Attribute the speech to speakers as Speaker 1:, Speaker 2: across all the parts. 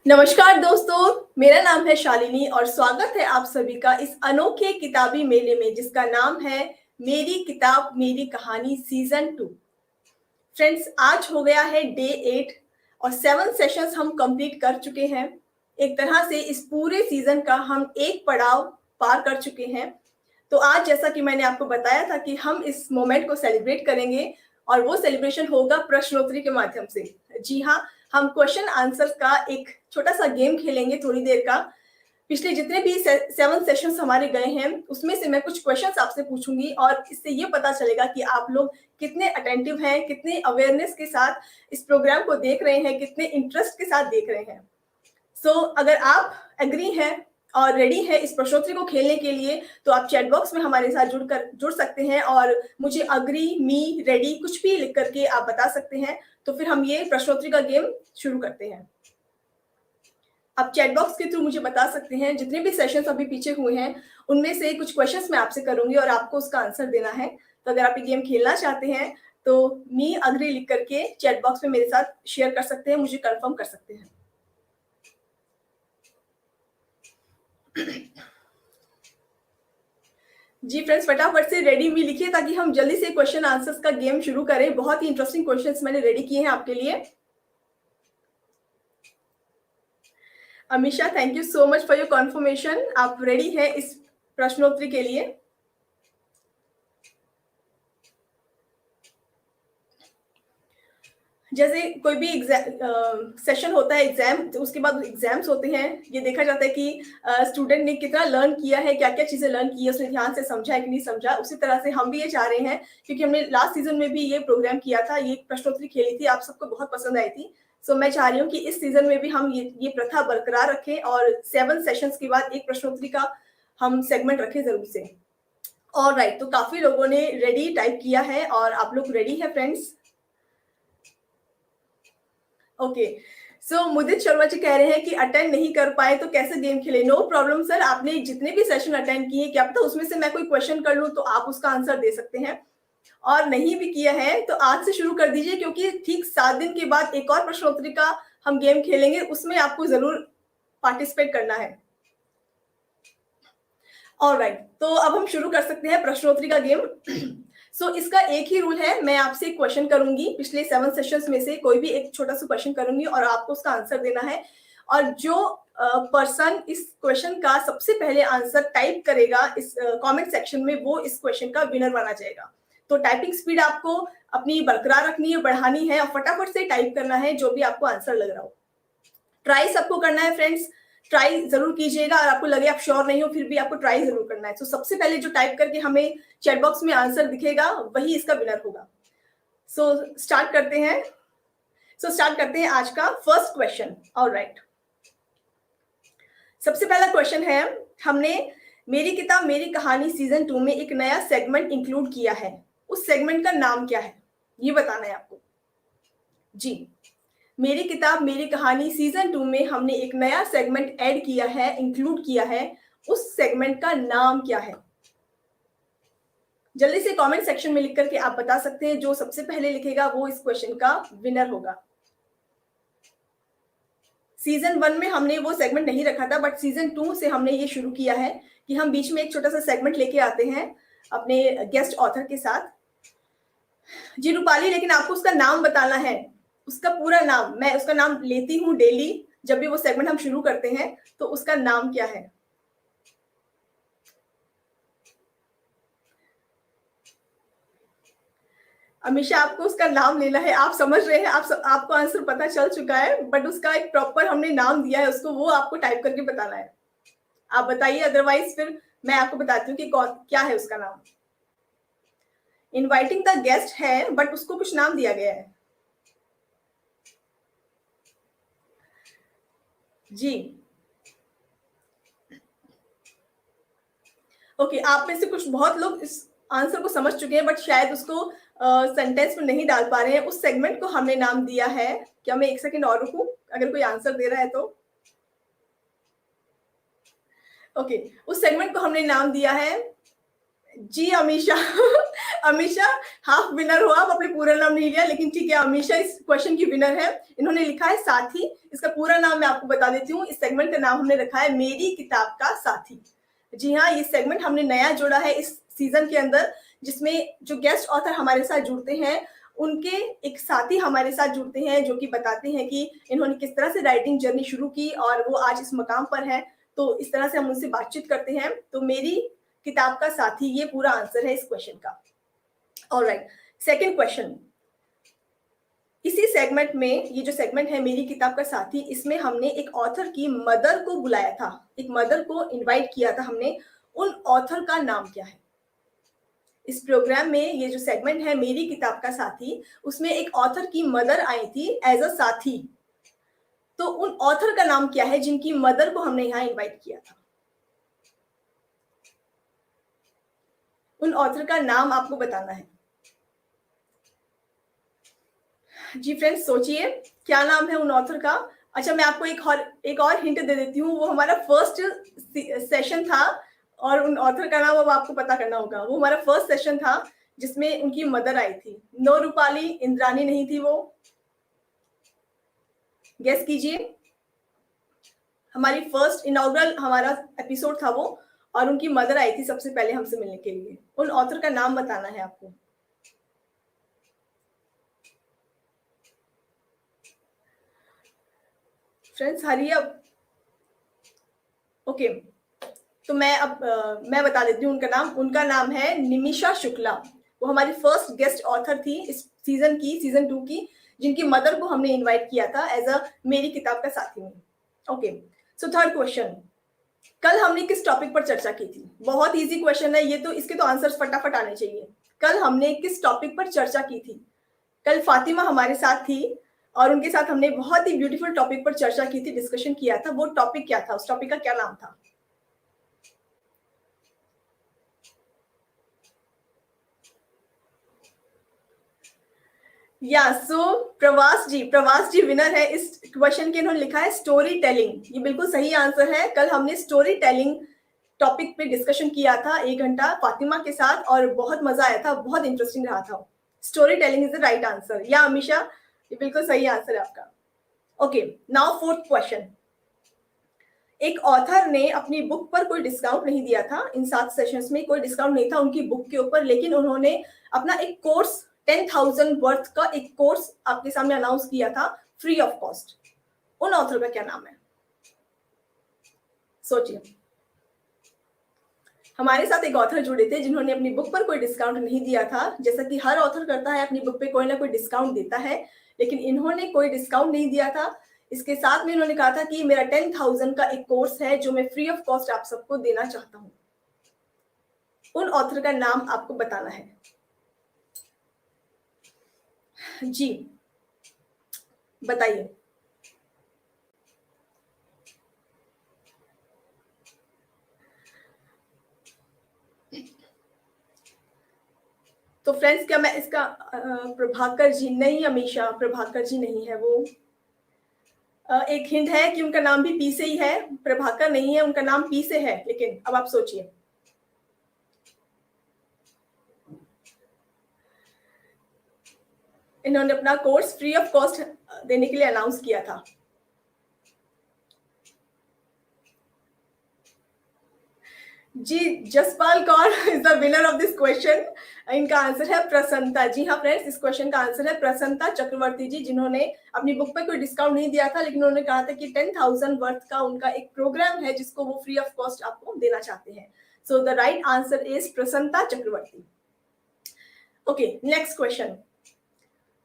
Speaker 1: नमस्कार दोस्तों, मेरा नाम है शालिनी और स्वागत है आप सभी का इस अनोखे किताबी मेले में जिसका नाम है मेरी किताब मेरी कहानी सीजन 2। फ्रेंड्स, आज हो गया है डे 8 और 7 सेशंस हम कंप्लीट कर चुके हैं। एक तरह से इस पूरे सीजन का हम एक पड़ाव पार कर चुके हैं। तो आज जैसा कि मैंने आपको बताया था कि हम इस मोमेंट को सेलिब्रेट करेंगे और वो सेलिब्रेशन होगा प्रश्नोत्तरी के माध्यम से। जी हाँ, हम क्वेश्चन आंसर्स का एक छोटा सा गेम खेलेंगे थोड़ी देर का। पिछले जितने भी 7 सेशंस हमारे गए हैं उसमें से मैं कुछ क्वेश्चंस आपसे पूछूंगी और इससे ये पता चलेगा कि आप लोग कितने अटेंटिव हैं, कितने अवेयरनेस के साथ इस प्रोग्राम को देख रहे हैं, कितने इंटरेस्ट के साथ देख रहे हैं। अगर आप एग्री हैं और रेडी है इस प्रश्नोत्तरी को खेलने के लिए तो आप चैट बॉक्स में हमारे साथ जुड़ सकते हैं और मुझे अग्री, मी, रेडी कुछ भी लिख करके आप बता सकते हैं। तो फिर हम ये प्रश्नोत्तरी का गेम शुरू करते हैं। आप चैट बॉक्स के थ्रू मुझे बता सकते हैं। जितने भी सेशंस अभी पीछे हुए हैं उनमें से कुछ क्वेश्चंस मैं आपसे करूंगी और आपको उसका आंसर देना है। तो अगर आप ये गेम खेलना चाहते हैं तो मी, अग्री लिख करके चैट बॉक्स में मेरे साथ शेयर कर सकते हैं, मुझे कंफर्म कर सकते हैं। जी फ्रेंड्स, फटाफट से रेडी मी लिखिए ताकि हम जल्दी से क्वेश्चन आंसर्स का गेम शुरू करें। बहुत ही इंटरेस्टिंग क्वेश्चंस मैंने रेडी किए हैं आपके लिए। Amisha, thank you so much for your confirmation. आप रेडी हैं इस प्रश्नोत्तरी के लिए? जैसे कोई भी सेशन होता है एग्जाम, तो उसके बाद एग्जाम्स होते हैं। ये देखा जाता है कि स्टूडेंट ने कितना लर्न किया है, क्या क्या चीजें लर्न की है, उसने ध्यान से समझा है कि नहीं समझा। उसी तरह से हम भी ये चाह रहे हैं, क्योंकि हमने लास्ट सीजन में भी ये प्रोग्राम किया था, ये प्रश्नोत्तरी खेली थी, आप सबको बहुत पसंद आई थी। मैं चाह रही हूँ कि इस सीजन में भी हम ये प्रथा बरकरार रखें और 7 सेशंस के बाद एक प्रश्नोत्तरी का हम सेगमेंट रखें जरूर से। ऑलराइट, तो काफी लोगों ने रेडी टाइप किया है और आप लोग रेडी है फ्रेंड्स? ओके, मुदित शर्मा जी कह रहे हैं कि अटेंड नहीं कर पाए तो कैसे गेम खेले। नो प्रॉब्लम सर, आपने जितने भी सेशन अटेंड किए, क्या पता उसमें से मैं कोई क्वेश्चन कर लूं तो आप उसका आंसर दे सकते हैं। और नहीं भी किया है तो आज से शुरू कर दीजिए, क्योंकि ठीक 7 दिन के बाद एक और प्रश्नोत्तरी का हम गेम खेलेंगे, उसमें आपको जरूर पार्टिसिपेट करना है। ऑलराइट, तो अब हम शुरू कर सकते हैं प्रश्नोत्तरी का गेम। इसका एक ही रूल है, मैं आपसे क्वेश्चन करूंगी, पिछले 7 सेशंस में से कोई भी एक छोटा सा क्वेश्चन करूंगी और आपको उसका आंसर देना है। और जो पर्सन इस क्वेश्चन का सबसे पहले आंसर टाइप करेगा इस कमेंट सेक्शन में, वो इस क्वेश्चन का विनर माना जाएगा। तो टाइपिंग स्पीड आपको अपनी बरकरार रखनी है, बढ़ानी है और फटाफट से टाइप करना है जो भी आपको आंसर लग रहा हो। ट्राई सबको करना है फ्रेंड्स, ट्राई जरूर कीजिएगा। और आपको लगे आप श्योर नहीं हो फिर भी आपको ट्राई जरूर करना है। सबसे पहले जो टाइप करके हमें चैट बॉक्स में आंसर दिखेगा वही इसका विनर होगा। स्टार्ट करते हैं। स्टार्ट करते हैं आज का फर्स्ट क्वेश्चन। ऑलराइट, सबसे पहला क्वेश्चन है, हमने मेरी किताब मेरी कहानी सीजन 2 में एक नया सेगमेंट इंक्लूड किया है, उस सेगमेंट का नाम क्या है, ये बताना है आपको। जी, मेरी किताब मेरी कहानी सीजन 2 में हमने एक नया सेगमेंट ऐड किया है, इंक्लूड किया है, उस सेगमेंट का नाम क्या है? जल्दी से कमेंट सेक्शन में लिख करके आप बता सकते हैं। जो सबसे पहले लिखेगा वो इस क्वेश्चन का विनर होगा। सीजन 1 में हमने वो सेगमेंट नहीं रखा था, बट सीजन 2 से हमने ये शुरू किया है कि हम बीच में एक छोटा सा सेगमेंट लेके आते हैं अपने गेस्ट ऑथर के साथ। जी रूपाली, लेकिन आपको उसका नाम बताना है, उसका पूरा नाम। मैं उसका नाम लेती हूँ डेली जब भी वो सेगमेंट हम शुरू करते हैं, तो उसका नाम क्या है? अमीशा, आपको उसका नाम लेना है। आप समझ रहे हैं, आपको आंसर पता चल चुका है, बट उसका एक प्रॉपर हमने नाम दिया है उसको, वो आपको टाइप करके बताना है। आप बताइए, अदरवाइज फिर मैं आपको बताती हूँ कि क्या है उसका नाम। इनवाइटिंग द गेस्ट है, बट उसको कुछ नाम दिया गया है। जी ओके, आप में से कुछ बहुत लोग इस आंसर को समझ चुके हैं, बट शायद उसको सेंटेंस में नहीं डाल पा रहे हैं। उस सेगमेंट को हमने नाम दिया है, क्या मैं एक सेकंड और रुकूं अगर कोई आंसर दे रहा है तो? ओके, उस सेगमेंट को हमने नाम दिया है जी अमीशा अमीशा हाफ विनर हो आप, अपने पूरा नाम नहीं लिया, लेकिन ठीक है, अमीशा इस क्वेश्चन की विनर है। इन्होंने लिखा है साथी। इसका पूरा नाम मैं आपको बता देती हूँ। इस सेगमेंट का नाम हमने रखा है मेरी किताब का साथी। जी हाँ, ये सेगमेंट हमने नया जोड़ा है इस सीजन के अंदर, जिसमें जो गेस्ट ऑथर हमारे साथ जुड़ते हैं उनके एक साथी हमारे साथ जुड़ते हैं, जो कि बताते हैं कि इन्होंने किस तरह से राइटिंग जर्नी शुरू की और वो आज इस मकाम पर है। तो इस तरह से हम उनसे बातचीत करते हैं। तो मेरी किताब का साथी, ये पूरा आंसर है इस क्वेश्चन का। Alright, second question. इसी सेगमेंट में, ये जो सेगमेंट है मेरी किताब का साथी, इसमें हमने एक ऑथर की मदर को बुलाया था, एक मदर को इनवाइट किया था हमने। उन ऑथर का नाम क्या है? इस प्रोग्राम में ये जो सेगमेंट है मेरी किताब का साथी, उसमें एक ऑथर की मदर आई थी एज अ साथी। तो उन ऑथर का नाम क्या है जिनकी मदर को हमने यहाँ इनवाइट किया था? उन ऑथर का नाम आपको बताना है। जी फ्रेंड्स, सोचिए क्या नाम है उन ऑथर का। अच्छा, मैं आपको एक और हिंट दे देती हूँ। वो हमारा फर्स्ट सेशन था और उन ऑथर का नाम अब आपको पता करना होगा। वो हमारा फर्स्ट सेशन था जिसमें उनकी मदर आई थी। नो रूपाली, इंद्रानी नहीं थी वो। गेस कीजिए। हमारी फर्स्ट इनॉग्रल हमारा एपिसोड था वो, और उनकी मदर आई थी सबसे पहले हमसे मिलने के लिए। उन ऑथर का नाम बताना है आपको। Friends hurry up. ओके, तो मैं बता देती हूँ उनका नाम। उनका नाम है निमिषा शुक्ला। वो हमारी फर्स्ट गेस्ट ऑथर थी इस सीजन 2 की, जिनकी मदर को हमने इनवाइट किया था एज अ मेरी किताब का साथी में। Okay, so third question. कल हमने किस टॉपिक पर चर्चा की थी? बहुत इजी क्वेश्चन है ये तो, इसके तो आंसर्स फटाफट आने चाहिए। कल हमने किस टॉपिक पर चर्चा की थी? कल फातिमा हमारे साथ थी और उनके साथ हमने बहुत ही ब्यूटीफुल टॉपिक पर चर्चा की थी, डिस्कशन किया था। वो टॉपिक क्या था? उस टॉपिक का क्या नाम था? या सो प्रवास जी विनर है इस क्वेश्चन के। इन्होंने लिखा है स्टोरी टेलिंग। ये बिल्कुल सही आंसर है। कल हमने स्टोरी टेलिंग टॉपिक पे डिस्कशन किया था 1 घंटा फातिमा के साथ, और बहुत मजा आया था, बहुत इंटरेस्टिंग रहा था। Story telling is the right answer. या अमीशा, ये बिल्कुल सही आंसर है आपका। Okay, now fourth question. एक ऑथर ने अपनी बुक पर कोई डिस्काउंट नहीं दिया था। इन 7 सेशंस में कोई डिस्काउंट नहीं था उनकी बुक के ऊपर, लेकिन उन्होंने अपना एक कोर्स 10,000 वर्थ का एक कोर्स आपके सामने अनाउंस किया था फ्री ऑफ कॉस्ट। उन ऑथर का क्या नाम है? सोचिए। हमारे साथ एक ऑथर जुड़े थे जिन्होंने अपनी बुक पर कोई डिस्काउंट नहीं दिया था। जैसा कि हर ऑथर करता है, अपनी बुक पे कोई ना कोई डिस्काउंट देता है, लेकिन इन्होंने कोई डिस्काउंट नहीं दिया था। इसके साथ में इन्होंने कहा था कि मेरा 10,000 का एक कोर्स है जो मैं फ्री ऑफ कॉस्ट आप सबको देना चाहता हूँ। उन ऑथर का नाम आपको बताना है। जी बताइए। तो फ्रेंड्स, क्या मैं इसका प्रभाकर जी नहीं, अमीशा प्रभाकर जी नहीं है वो। एक हिंट है कि उनका नाम भी पी से ही है। प्रभाकर नहीं है, उनका नाम पी से है। लेकिन अब आप सोचिए। इन्होंने अपना कोर्स फ्री ऑफ कॉस्ट देने के लिए अनाउंस किया था। जी, Jaspal Kaur is the winner of this question. इनका आंसर है प्रसन्नता। जी हाँ फ्रेंड्स, इस क्वेश्चन का आंसर है प्रसन्नता चक्रवर्ती जी, जिन्होंने अपनी बुक पे कोई डिस्काउंट नहीं दिया था, लेकिन उन्होंने कहा था कि 10,000 वर्थ का उनका एक प्रोग्राम है जिसको वो फ्री ऑफ कॉस्ट आपको देना चाहते हैं। So the right answer is प्रसन्नता चक्रवर्ती। Okay, next question.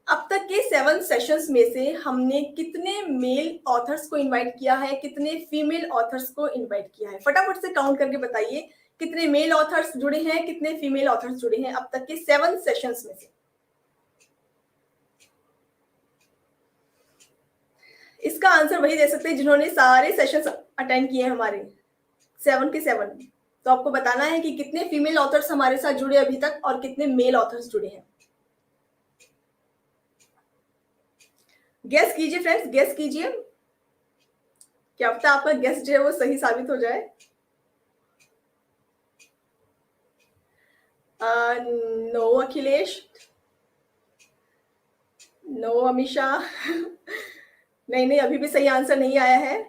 Speaker 1: अब तक के 7 सेशंस में से हमने कितने मेल ऑथर्स को इनवाइट किया है, कितने फीमेल ऑथर्स को इनवाइट किया है? फटाफट से काउंट करके बताइए। कितने मेल ऑथर्स जुड़े हैं, कितने फीमेल ऑथर्स जुड़े हैं अब तक के 7 सेशंस में से? इसका आंसर वही दे सकते हैं जिन्होंने सारे सेशंस अटेंड किए हैं हमारे 7 के 7। तो आपको बताना है कि कितने फीमेल ऑथर्स हमारे साथ जुड़े अभी तक और कितने मेल ऑथर्स जुड़े हैं। गेस कीजिए फ्रेंड्स, गेस कीजिए। क्या पता आपका गेस जो है वो सही साबित हो जाए। No Akhilesh, no Amisha. नहीं, अभी भी सही आंसर नहीं आया है।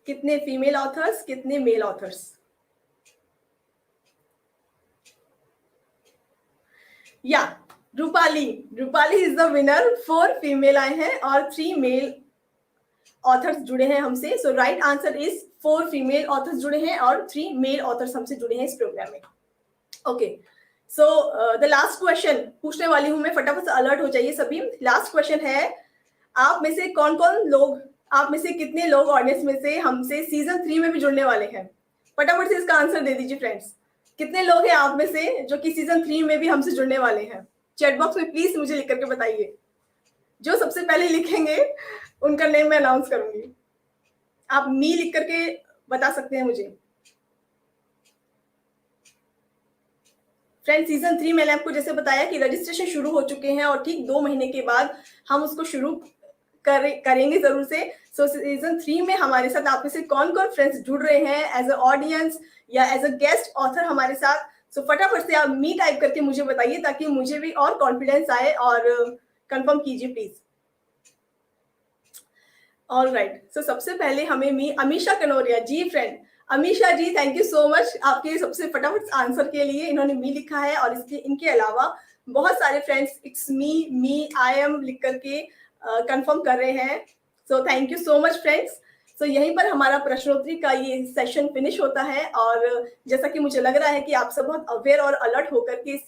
Speaker 1: कितने फीमेल ऑथर्स, कितने मेल ऑथर्स? या Rupali is the winner. 4 female आए हैं और 3 मेल ऑथर्स जुड़े हैं हमसे। So right answer is 4 female authors जुड़े हैं और 3 मेल ऑथर्स हमसे जुड़े हैं इस प्रोग्राम में। Okay, so the last question पूछने वाली हूं मैं, फटाफट से अलर्ट हो जाइए सभी। लास्ट क्वेश्चन है, आप में से कौन-कौन लोग, आप में से कितने लोग ऑडियंस में से हमसे सीजन 3 में भी जुड़ने वाले हैं? फटाफट से इसका आंसर दे दीजिए फ्रेंड्स। कितने लोग हैं आप में से जो कि सीजन 3 में भी हमसे जुड़ने वाले हैं? चैट बॉक्स में प्लीज मुझे लिख करके बताइए। जो सबसे पहले लिखेंगे उनका नेम मैं अनाउंस करूंगी। आप मी लिख करके बता सकते हैं मुझे। फ्रेंड, सीजन 3 मैंने आपको जैसे बताया कि रजिस्ट्रेशन शुरू हो चुके हैं और ठीक 2 महीने के बाद हम उसको शुरू करेंगे जरूर से। सो सीजन 3 में हमारे साथ आप में से कौन-कौन फ्रेंड्स जुड़ रहे हैं एज अ ऑडियंस या एज अ गेस्ट ऑथर हमारे साथ? सो फटाफट से आप मी टाइप करके मुझे बताइए ताकि मुझे भी और कॉन्फिडेंस आए, और कंफर्म कीजिए प्लीज। ऑल राइट, सो सबसे पहले हमें मी Amisha Kanoria ji, friend Amisha ji, thank you so much आपके सबसे फटाफट आंसर के लिए। इन्होंने मी लिखा है और इनके अलावा बहुत सारे friends it's me I am लिख करके कंफर्म कर रहे हैं। So thank you so much friends. So यहीं पर हमारा प्रश्नोत्तरी का ये सेशन फिनिश होता है, और जैसा कि मुझे लग रहा है कि आप सब बहुत अवेयर और अलर्ट होकर के इस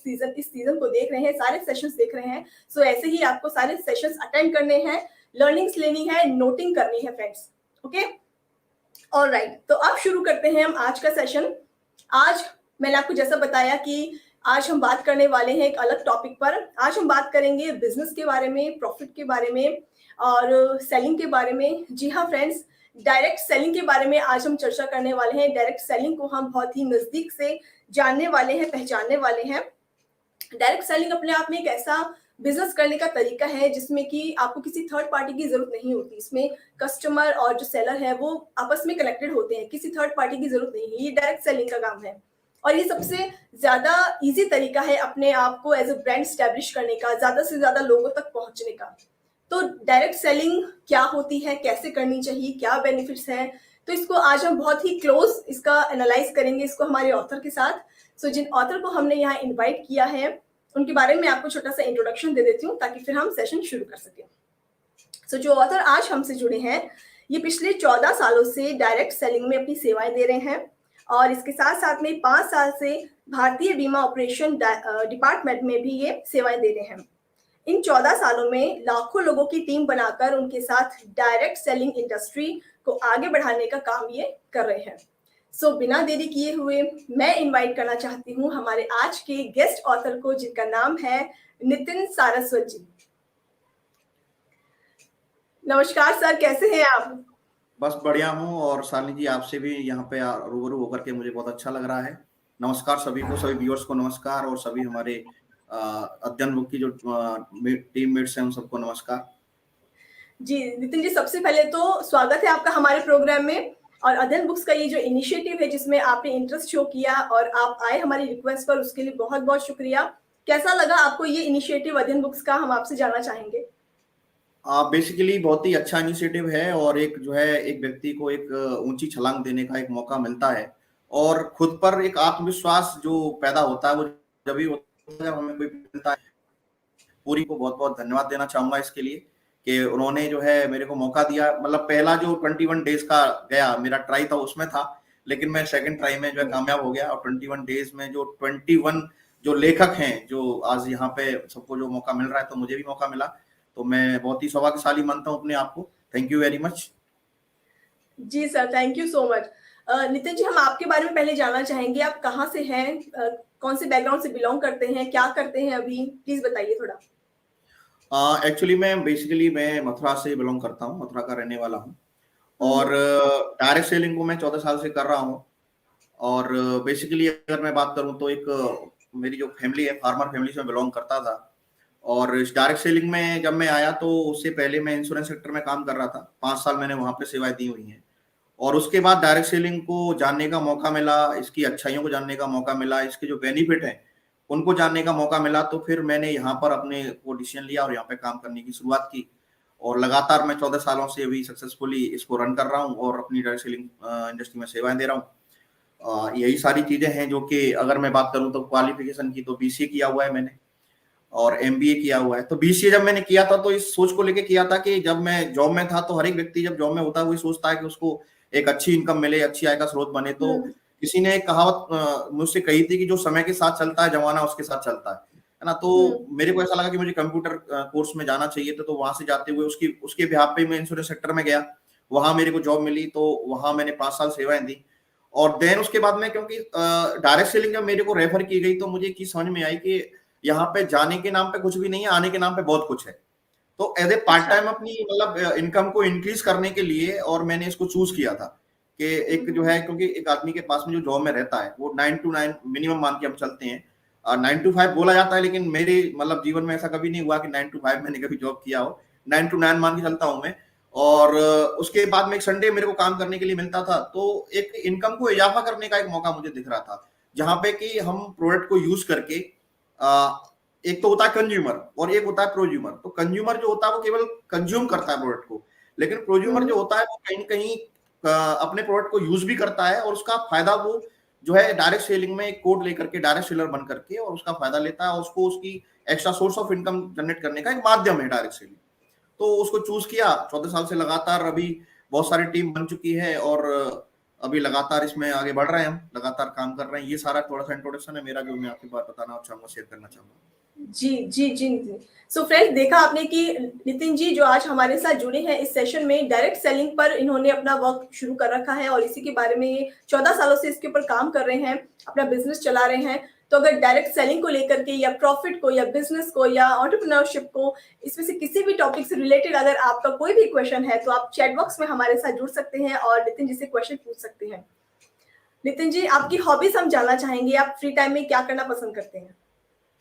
Speaker 1: सीजन को देख रहे हैं, सारे सेशंस देख रहे हैं। सो ऐसे ही आपको सारे सेशंस अटेंड करने हैं, लर्निंग्स लेनी है, नोटिंग करनी है फ्रेंड्स। ओके, ऑल राइट, तो अब शुरू करते हैं हम आज का सेशन। आज मैंने आपको जैसा बताया कि आज हम बात करने वाले हैं एक अलग टॉपिक पर। आज हम बात करेंगे बिजनेस के बारे में, प्रॉफिट के बारे में और सेलिंग के बारे में। जी हाँ फ्रेंड्स, डायरेक्ट सेलिंग के बारे में आज हम चर्चा करने वाले हैं। डायरेक्ट सेलिंग को हम बहुत ही नजदीक से जानने वाले हैं, पहचानने वाले हैं। डायरेक्ट सेलिंग अपने आप में एक ऐसा बिजनेस करने का तरीका है जिसमें कि आपको किसी थर्ड पार्टी की जरूरत नहीं होती। इसमें कस्टमर और जो सेलर है वो आपस में कनेक्टेड होते हैं, किसी थर्ड पार्टी की जरूरत नहीं है। ये डायरेक्ट सेलिंग का काम है और ये सबसे ज्यादा इजी तरीका है अपने आप को एज अ ब्रांड स्टैब्लिश करने का, ज्यादा से ज्यादा लोगों तक पहुंचने का। तो डायरेक्ट सेलिंग क्या होती है, कैसे करनी चाहिए, क्या बेनिफिट्स हैं, तो इसको आज हम बहुत ही क्लोज इसका एनालाइज करेंगे, इसको हमारे ऑथर के साथ। सो जिन ऑथर को हमने यहाँ इन्वाइट किया है उनके बारे में आपको छोटा सा इंट्रोडक्शन दे देती हूँ ताकि फिर हम सेशन शुरू कर सकें। सो जो ऑथर आज हमसे जुड़े हैं ये पिछले 14 सालों से डायरेक्ट सेलिंग में अपनी सेवाएं दे रहे हैं और इसके साथ साथ में 5 साल से भारतीय बीमा ऑपरेशन डिपार्टमेंट में भी ये सेवाएं दे रहे हैं। इन 14 सालों में लाखों लोगों की टीम बनाकर उनके साथ डायरेक्ट सेलिंग इंडस्ट्री को आगे बढ़ाने का काम ये कर रहे हैं। सो बिना देरी किए हुए मैं इनवाइट करना चाहती हूँ हमारे आज के गेस्ट ऑथर को, जिनका नाम है नितिन सारस्वत जी। नमस्कार सर, कैसे हैं आप?
Speaker 2: बस बढ़िया हूँ और शालिनी जी आपसे भी यहाँ पे रूबरू होकर के मुझे बहुत अच्छा लग रहा है। नमस्कार सभी को, सभी व्यूअर्स को नमस्कार और सभी हमारे अध्ययन बुक की जो टीम मेट्स हैं उन सबको नमस्कार।
Speaker 1: जी नितिन जी, सबसे पहले तो स्वागत है आपका हमारे प्रोग्राम में। और अध्ययन बुक्स का ये जो इनिशिएटिव है जिसमें आपने इंटरेस्ट शो किया और आप आए हमारी रिक्वेस्ट पर, उसके लिए बहुत बहुत शुक्रिया। कैसा लगा आपको ये इनिशिएटिव अध्ययन बुक्स का, हम आपसे जानना चाहेंगे।
Speaker 2: बेसिकली बहुत ही अच्छा इनिशिएटिव है और एक जो है एक व्यक्ति को एक ऊंची छलांग देने का एक मौका मिलता है और खुद पर एक आत्मविश्वास जो पैदा होता है वो जब भी होता है जब हमें कोई मिलता है। पूरी को बहुत बहुत धन्यवाद देना चाहूंगा इसके लिए कि उन्होंने जो है मेरे को मौका दिया। मतलब पहला जो 21 डेज का गया मेरा ट्राई था उसमें था, लेकिन मैं सेकंड ट्राई में जो है कामयाब हो गया और 21 डेज में जो 21 जो लेखक हैं जो आज यहाँ पे सबको जो मौका मिल रहा है तो मुझे भी मौका मिला, तो मैं बहुत ही सौभाग्यशाली मानता हूँ अपने आप को। Thank you very much.
Speaker 1: जी sir, thank you so much. Nitin ji, हम आपके बारे में पहले जानना चाहेंगे, आप कहाँ से हैं, कौन से बैकग्राउंड से बिलोंग करते हैं, क्या करते हैं अभी, प्लीज बताइए थोड़ा।
Speaker 2: एक्चुअली मैं मथुरा से बिलोंग करता हूँ, मथुरा का रहने वाला हूँ और डायरेक्ट सेलिंग को मैं 14 साल से कर रहा हूँ। और बेसिकली अगर मैं बात करूँ तो एक मेरी जो फैमिली है फार्मर फैमिली से बिलोंग करता था और इस डायरेक्ट सेलिंग में जब मैं आया तो उससे पहले मैं इंश्योरेंस सेक्टर में काम कर रहा था। 5 साल मैंने वहां पे सेवाएं दी हुई हैं और उसके बाद डायरेक्ट सेलिंग को जानने का मौका मिला, इसकी अच्छाइयों को जानने का मौका मिला, इसके जो बेनिफिट है उनको जानने का मौका मिला। तो फिर मैंने यहाँ पर अपने को डिसीजन लिया और यहाँ पे काम करने की शुरुआत की, और लगातार मैं 14 सालों से अभी सक्सेसफुली इसको रन कर रहा हूँ और अपनी डायरेक्ट सेलिंग इंडस्ट्री में सेवाएं दे रहा हूँ। यही सारी चीजें हैं जो कि अगर मैं बात करूँ तो क्वालिफिकेशन की तो बीसीए किया हुआ है मैंने और एमबीए किया हुआ है। तो बीसीए जब मैंने किया था तो इस सोच को लेके किया था कि जब मैं जॉब में था तो हर एक व्यक्ति जब जॉब में होता है वही सोचता है कि उसको एक अच्छी इनकम मिले, अच्छी आय का स्रोत बने। तो किसी ने एक कहावत मुझसे कही थी कि जो समय के साथ चलता है जमाना उसके साथ चलता है ना। तो मेरे को ऐसा लगा कि मुझे कंप्यूटर कोर्स में जाना चाहिए था। तो वहां से जाते हुए उसके बिहाफ पे मैं इंश्योरेंस सेक्टर में गया, वहां मेरे को जॉब मिली, तो वहां मैंने 5 साल सेवाएं दी। और देन उसके बाद में क्योंकि डायरेक्ट सेलिंग जब मेरे को रेफर की गई तो मुझे एक चीज समझ में आई कि यहाँ पे जाने के नाम पे कुछ भी नहीं है, आने के नाम पे बहुत कुछ है। तो एज ए पार्ट टाइम अपनी मतलब इनकम को इंक्रीज करने के लिए और मैंने इसको चूज किया था कि एक जो है, क्योंकि एक आदमी के पास में जो जॉब में रहता है वो 9 to 9 मिनिमम मान के हम चलते हैं। 9 to 5 बोला जाता है, लेकिन मेरे मतलब जीवन में ऐसा कभी नहीं हुआ कि 9 to 5 मैंने कभी जॉब किया हो। 9 to 9 मान के चलता हूँ मैं। और उसके बाद में एक संडे मेरे को काम करने के लिए मिलता था, तो एक इनकम को इजाफा करने का एक मौका मुझे दिख रहा था, जहां पे कि हम प्रोडक्ट को यूज करके एक तो होता है कंज्यूमर और एक होता है प्रोज्यूमर। तो कंज्यूमर जो होता है वो केवल कंज्यूम करता है प्रोडक्ट को, लेकिन प्रोज्यूमर जो होता है वो कहीं कहीं अपने प्रोडक्ट को यूज भी करता है और उसका फायदा वो जो है डायरेक्ट सेलिंग में एक कोड लेकर के डायरेक्ट सेलर बन करके और उसका फायदा लेता है और उसको उसकी extra source of income generate करने का एक माध्यम है डायरेक्ट सेलिंग। तो उसको चूज किया, 14 साल से लगातार अभी बहुत सारी टीम बन चुकी है और अभी लगातार इसमें आगे बढ़ रहे हैं, हम लगातार काम कर रहे हैं। ये सारा थोड़ा सा इंट्रोडक्शन है मेरा जो मैं आपके पास बताना चाहूंगा, शेयर करना चाहूंगा।
Speaker 1: जी जी जी नितिन। सो फ्रेंड्स, देखा आपने कि नितिन जी जो आज हमारे साथ जुड़े हैं इस सेशन में, डायरेक्ट सेलिंग पर इन्होंने अपना वर्क शुरू कर रखा है और इसी के बारे में ये 14 सालों से इसके ऊपर काम कर रहे हैं, अपना बिजनेस चला रहे हैं। तो अगर डायरेक्ट सेलिंग को लेकर के या प्रॉफिट को या बिजनेस को या एंटरप्रेन्योरशिप को, इसमें से किसी भी टॉपिक से रिलेटेड अगर आपका कोई भी क्वेश्चन है तो आप चैट बॉक्स में हमारे साथ जुड़ सकते हैं और नितिन जी से क्वेश्चन पूछ सकते हैं। नितिन जी, आपकी हॉबीज हम जानना चाहेंगे, आप फ्री टाइम में क्या करना पसंद करते हैं,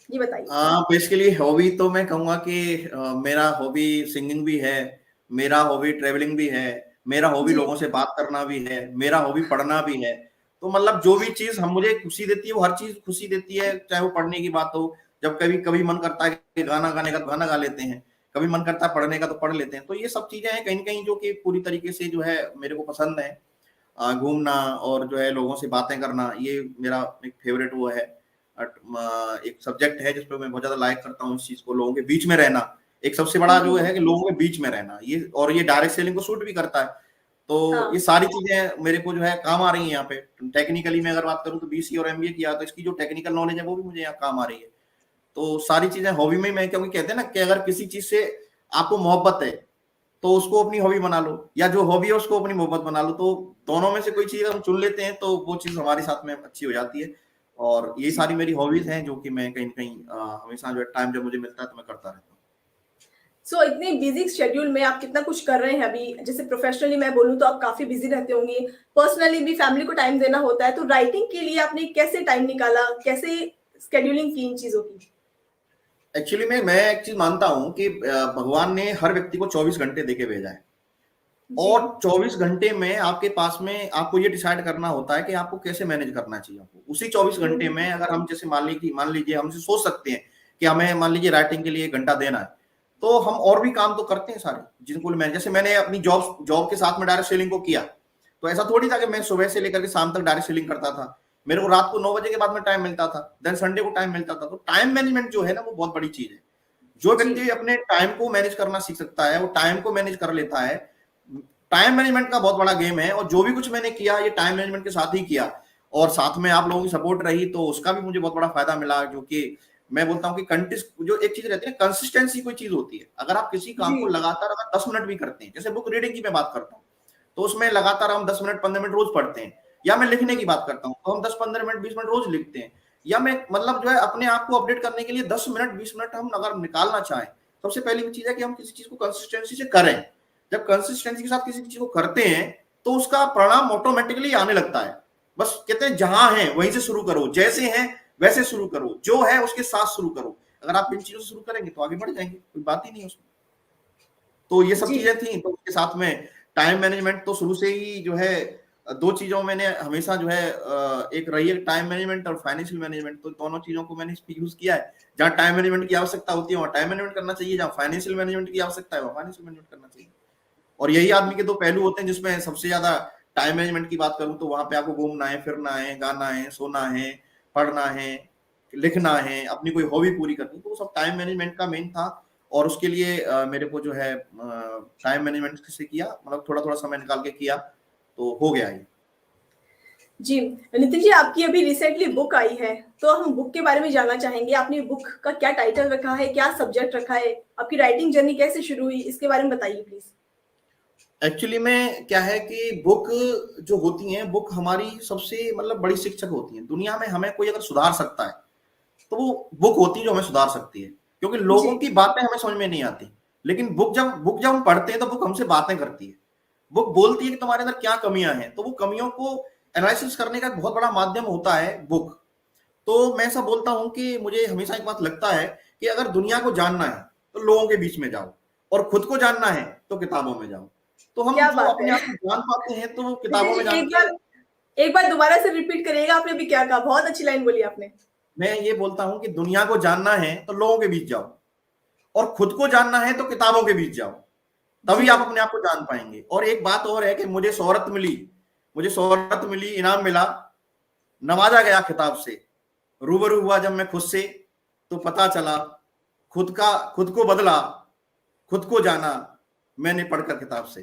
Speaker 1: ये बताइए।
Speaker 2: बेसिकली हॉबी तो मैं कहूंगा कि मेरा हॉबी सिंगिंग भी है, मेरा हॉबी ट्रेवलिंग भी है, मेरा हॉबी लोगों से बात करना भी है, मेरा हॉबी पढ़ना भी है। तो मतलब जो भी चीज हम मुझे खुशी देती है वो हर चीज खुशी देती है, चाहे वो पढ़ने की बात हो, जब कभी कभी मन करता है कि गाना गाने का तो गाना गा लेते हैं, कभी मन करता है पढ़ने का तो पढ़ लेते हैं। तो ये सब चीजें हैं कहीं न कहीं जो कि पूरी तरीके से जो है मेरे को पसंद है। घूमना और जो है लोगों से बातें करना, ये मेरा एक फेवरेट वो है। एक सब्जेक्ट है जिसपे मैं बहुत ज्यादा लाइक करता हूँ इस चीज को, लोगों के बीच में रहना। एक सबसे बड़ा जो है कि लोगों के बीच में रहना, ये और ये डायरेक्ट सेलिंग को सूट भी करता है। तो ये सारी चीजें मेरे को जो है काम आ रही है यहाँ पे। टेक्निकली मैं अगर बात करूँ तो बीसीए और एमबीए किया, तो इसकी जो टेक्निकल नॉलेज है वो भी मुझे यहाँ काम आ रही है। तो सारी चीजें हॉबी में मैं, क्योंकि कहते हैं ना कि अगर किसी चीज से आपको मोहब्बत है तो उसको अपनी हॉबी बना लो, या जो हॉबी है उसको अपनी मोहब्बत बना लो। तो दोनों में से कोई चीज हम चुन लेते हैं तो वो चीज हमारे साथ में अच्छी हो जाती है। और ये सारी मेरी हॉबीज हैं जो कि मैं कहीं न कहीं हमेशा जो टाइम जब मुझे मिलता है तो मैं करता रहता हूँ।
Speaker 1: सो इतने बिजी शेड्यूल में आप कितना कुछ कर रहे हैं अभी, जैसे प्रोफेशनली मैं बोलूँ तो आप काफी बिजी रहते होंगे, पर्सनली भी फैमिली को टाइम देना होता है, तो राइटिंग के लिए आपने कैसे टाइम निकाला, कैसे स्केड्यूलिंग की इन चीजों की?
Speaker 2: एक्चुअली मैं एक चीज मानता हूँ कि भगवान ने हर व्यक्ति को 24 घंटे देके भेजा है और 24 घंटे में आपके पास में आपको ये डिसाइड करना होता है कि आपको कैसे मैनेज करना चाहिए। आपको उसी 24 घंटे में अगर हम जैसे मान लीजिए हमसे सोच सकते हैं कि हमें मान लीजिए राइटिंग के लिए 1 घंटा देना है, तो हम और भी काम तो करते हैं सारे जिनको मैं, जैसे मैंने अपनी जॉब के साथ में डायरेक्ट सेलिंग को किया, तो ऐसा थोड़ी था कि मैं सुबह से लेकर के शाम तक डायरेक्ट सेलिंग करता था। मेरे को रात को 9 बजे के बाद में टाइम मिलता था, देन संडे को टाइम मिलता था। तो टाइम मैनेजमेंट जो है ना वो बहुत बड़ी चीज है। जो व्यक्ति अपने टाइम को मैनेज करना सीख सकता है वो टाइम को मैनेज कर लेता है। टाइम मैनेजमेंट का बहुत बड़ा गेम है और जो भी कुछ मैंने किया ये टाइम मैनेजमेंट के साथ ही किया और साथ में आप लोगों की सपोर्ट रही तो उसका भी मुझे बहुत बड़ा फायदा मिला। जो कि मैं बोलता हूँ कि जो एक चीज रहती है कंसिस्टेंसी कोई चीज होती है। अगर आप किसी काम को लगातार अगर 10 मिनट भी करते हैं, जैसे बुक रीडिंग की मैं बात करता हूँ, तो उसमें लगातार हम 10 मिनट 15 मिनट रोज पढ़ते हैं, या मैं लिखने की बात करता हूँ तो हम 10-15 मिनट 20 मिनट रोज लिखते हैं, या मैं मतलब जो है अपने आप को अपडेट करने के लिए 10 मिनट 20 मिनट हम अगर निकालना चाहें, सबसे पहली चीज है कि हम किसी चीज को कंसिस्टेंसी से करें। जब कंसिस्टेंसी के साथ किसी चीज को करते हैं तो उसका परिणाम ऑटोमेटिकली आने लगता है। बस कहते हैं जहां है वहीं से शुरू करो, जैसे हैं वैसे शुरू करो, जो है उसके साथ शुरू करो। अगर आप इन चीजों से शुरू करेंगे तो आगे बढ़ जाएंगे, कोई बात ही नहीं है उसमें। तो ये सब चीजें थी, तो उसके साथ में टाइम मैनेजमेंट तो शुरू से ही जो है दो चीजों मैंने हमेशा जो है एक रही है, टाइम मैनेजमेंट और फाइनेंशियल मैनेजमेंट, तो दोनों चीजों को मैंने यूज किया है। जहाँ टाइम मैनेजमेंट की आवश्यकता होती है वहाँ टाइम मैनेजमेंट करना चाहिए, जहाँ फाइनेंशियल मैनेजमेंट की आवश्यकता है वहाँ फाइनेंशियल मैनेजमेंट करना चाहिए। और यही आदमी के दो पहलू होते हैं, जिसमें सबसे ज्यादा टाइम मैनेजमेंट की बात करूं तो वहां पे आपको घूमना है, फिरना है, गाना है, सोना है, पढ़ना है, लिखना है, अपनी कोई हॉबी पूरी करनी, तो वो सब टाइम मैनेजमेंट का मेन था। और उसके लिए मेरे को जो है टाइम मैनेजमेंट से किया, मतलब थोड़ा थोड़ा समय निकाल के किया तो हो गया ये।
Speaker 1: जी नितिन जी, आपकी अभी रिसेंटली बुक आई है, तो हम बुक के बारे में जानना चाहेंगे। आपने बुक का क्या टाइटल रखा है, क्या सब्जेक्ट रखा है, आपकी राइटिंग जर्नी कैसे शुरू हुई, इसके बारे में बताइए प्लीज।
Speaker 2: एक्चुअली में क्या है कि बुक जो होती है, बुक हमारी सबसे मतलब बड़ी शिक्षक होती है दुनिया में। हमें कोई अगर सुधार सकता है तो वो बुक होती है जो हमें सुधार सकती है, क्योंकि
Speaker 1: जी
Speaker 2: लोगों की बातें हमें समझ में नहीं आती, लेकिन बुक जब हम पढ़ते हैं तो बुक हमसे बातें करती है। बुक बोलती है कि तुम्हारे अंदर क्या कमियां हैं, तो वो कमियों को एनालिसिस करने का एक बहुत बड़ा माध्यम होता है बुक। तो मैं ऐसा बोलता हूं कि मुझे हमेशा एक बात लगता है कि अगर दुनिया को जानना है तो लोगों के बीच में जाओ, और खुद को जानना है तो किताबों में जाओ। तो हम
Speaker 1: क्या
Speaker 2: जो
Speaker 1: बात
Speaker 2: अपने
Speaker 1: है।
Speaker 2: आप को जान पाते हैं तो वो
Speaker 1: नितिन
Speaker 2: किताबों
Speaker 1: जी,
Speaker 2: में जान के।
Speaker 1: एक बार दोबारा से रिपीट करिएगा, आपने अभी क्या कहा, बहुत अच्छी लाइन बोली आपने।
Speaker 2: मैं ये बोलता हूं कि दुनिया को जानना है तो लोगों के बीच जाओ, और खुद को जानना है तो किताबों के बीच जाओ,
Speaker 1: जी
Speaker 2: तभी आप अपने आप को जान पाएंगे। और एक बात और है कि मुझे शोहरत मिली, इनाम मिला, नवाजा गया खिताब से, रूबरू हुआ जब मैं खुद से तो पता चला, खुद को बदला, खुद को जाना मैंने पढ़कर किताब से।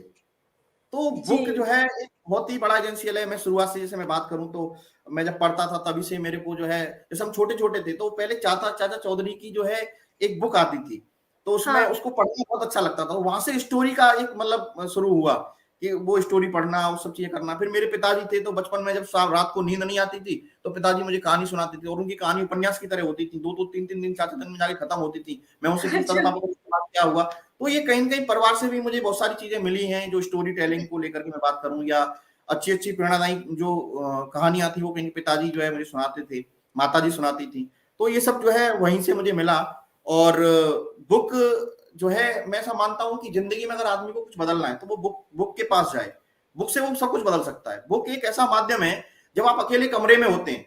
Speaker 2: तो
Speaker 1: जी
Speaker 2: बुक जो है एक बहुत ही बड़ा एजेंशियल है। मैं शुरुआत से, जैसे मैं बात करूं तो मैं जब पढ़ता था तभी से मेरे को जो है, जैसे हम छोटे छोटे थे तो पहले चाचा चाचा चौधरी की जो है एक बुक आती थी, तो उसमें
Speaker 1: हाँ।
Speaker 2: उसको पढ़ना बहुत अच्छा लगता था। वहां से स्टोरी का एक मतलब शुरू हुआ कि वो स्टोरी पढ़ना, वो सब चीजें करना। फिर मेरे पिताजी थे तो बचपन में जब रात को नींद नहीं आती थी तो पिताजी मुझे कहानी सुनाती थी, और उनकी कहानी उपन्यास की तरह होती थी, दो दो तीन तीन दिन, चार चार दिन में जाके खत्म होती थी। मैं उनसे पूछता था
Speaker 1: अच्छा।
Speaker 2: पापा उसके बाद क्या हुआ। तो ये कहीं न कहीं परिवार से भी मुझे बहुत सारी चीजें मिली हैं, जो स्टोरी टेलिंग को लेकर के मैं बात करूं, या अच्छी अच्छी प्रेरणादायी जो कहानियां थी वो कहीं पिताजी जो है मुझे सुनाते थे, माताजी सुनाती थी। तो ये सब जो है वहीं से मुझे मिला। और बुक जो है, मैं ऐसा मानता हूं कि जिंदगी में अगर आदमी को कुछ बदलना है तो वो बुक के पास जाए। बुक से वो सब कुछ बदल सकता है। बुक एक ऐसा माध्यम है, जब आप अकेले कमरे में होते हैं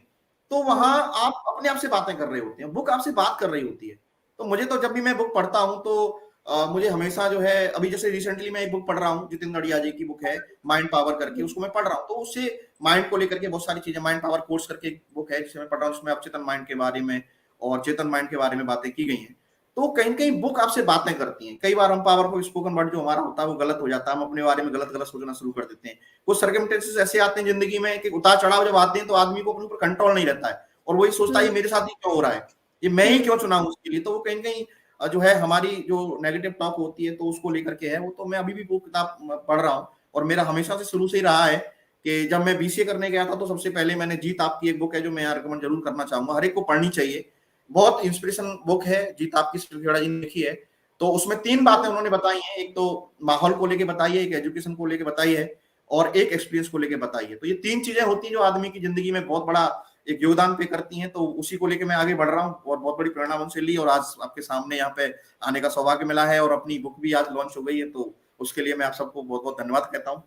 Speaker 2: तो वहां
Speaker 1: हम्म।
Speaker 2: आप अपने आप से बातें कर रहे होते हैं, बुक आपसे बात कर रही होती है। तो मुझे तो जब भी मैं बुक पढ़ता हूं तो मुझे हमेशा जो है, अभी जैसे रिसेंटली मैं एक बुक पढ़ रहा हूँ, जितिन नडिया जी की बुक है माइंड पावर करके, उसको मैं पढ़ रहा हूँ। तो उससे माइंड को लेकर के बहुत सारी चीजें, माइंड पावर कोर्स करके एक बुक है जिसे मैं पढ़ रहा हूँ, उसमें अवचेतन माइंड के बारे में और चेतन माइंड के बारे में बातें की गई हैं। तो कहीं कहीं बुक आपसे बातें करती हैं। कई बार हम पावर को स्पोकन वर्ड जो हमारा होता है वो गलत हो जाता है, हम अपने बारे में गलत गलत सोचना शुरू कर देते हैं। कुछ सर्कमस्टेंसेस ऐसे आते हैं जिंदगी में कि उतार चढ़ाव जब आते हैं तो आदमी को अपने ऊपर कंट्रोल नहीं रहता है, और वही सोचता है ये
Speaker 1: हम्म।
Speaker 2: मेरे साथ ही क्यों हो रहा है, ये मैं ही
Speaker 1: हम्म।
Speaker 2: क्यों चुना हूं उसके लिए। तो वो कहीं न कहीं जो है हमारी जो नेगेटिव टॉक होती है तो उसको लेकर के है वो। तो मैं अभी भी वो किताब पढ़ रहा हूँ, और मेरा हमेशा से शुरू से ही रहा है कि जब मैं बीसीए करने गया था तो सबसे पहले मैंने जीत आपकी एक बुक है जो मैं यहाँ रिकमेंड जरूर करना चाहूंगा, हर एक को पढ़नी चाहिए। बहुत इंस्पिरेशन बुक है, जीत आपकी सिलखेड़ा जी ने लिखी है। तो उसमें तीन बातें
Speaker 1: हम्म।
Speaker 2: उन्होंने बताई हैं, एक तो माहौल को लेके बताई है, एक एजुकेशन को लेके बताई है, और एक एक्सपीरियंस को लेके बताई है। तो ये तीन चीजें होती हैं जो आदमी की जिंदगी में बहुत बड़ा एक योगदान पे करती हैं। तो उसी को लेके मैं आगे बढ़ रहा हूँ, और बहुत बड़ी प्रेरणा उनसे ली, और आज आपके सामने यहाँ पे आने का सौभाग्य मिला है, और अपनी बुक भी आज लॉन्च हो गई है। तो उसके लिए मैं आप सबको बहुत बहुत धन्यवाद कहता हूँ।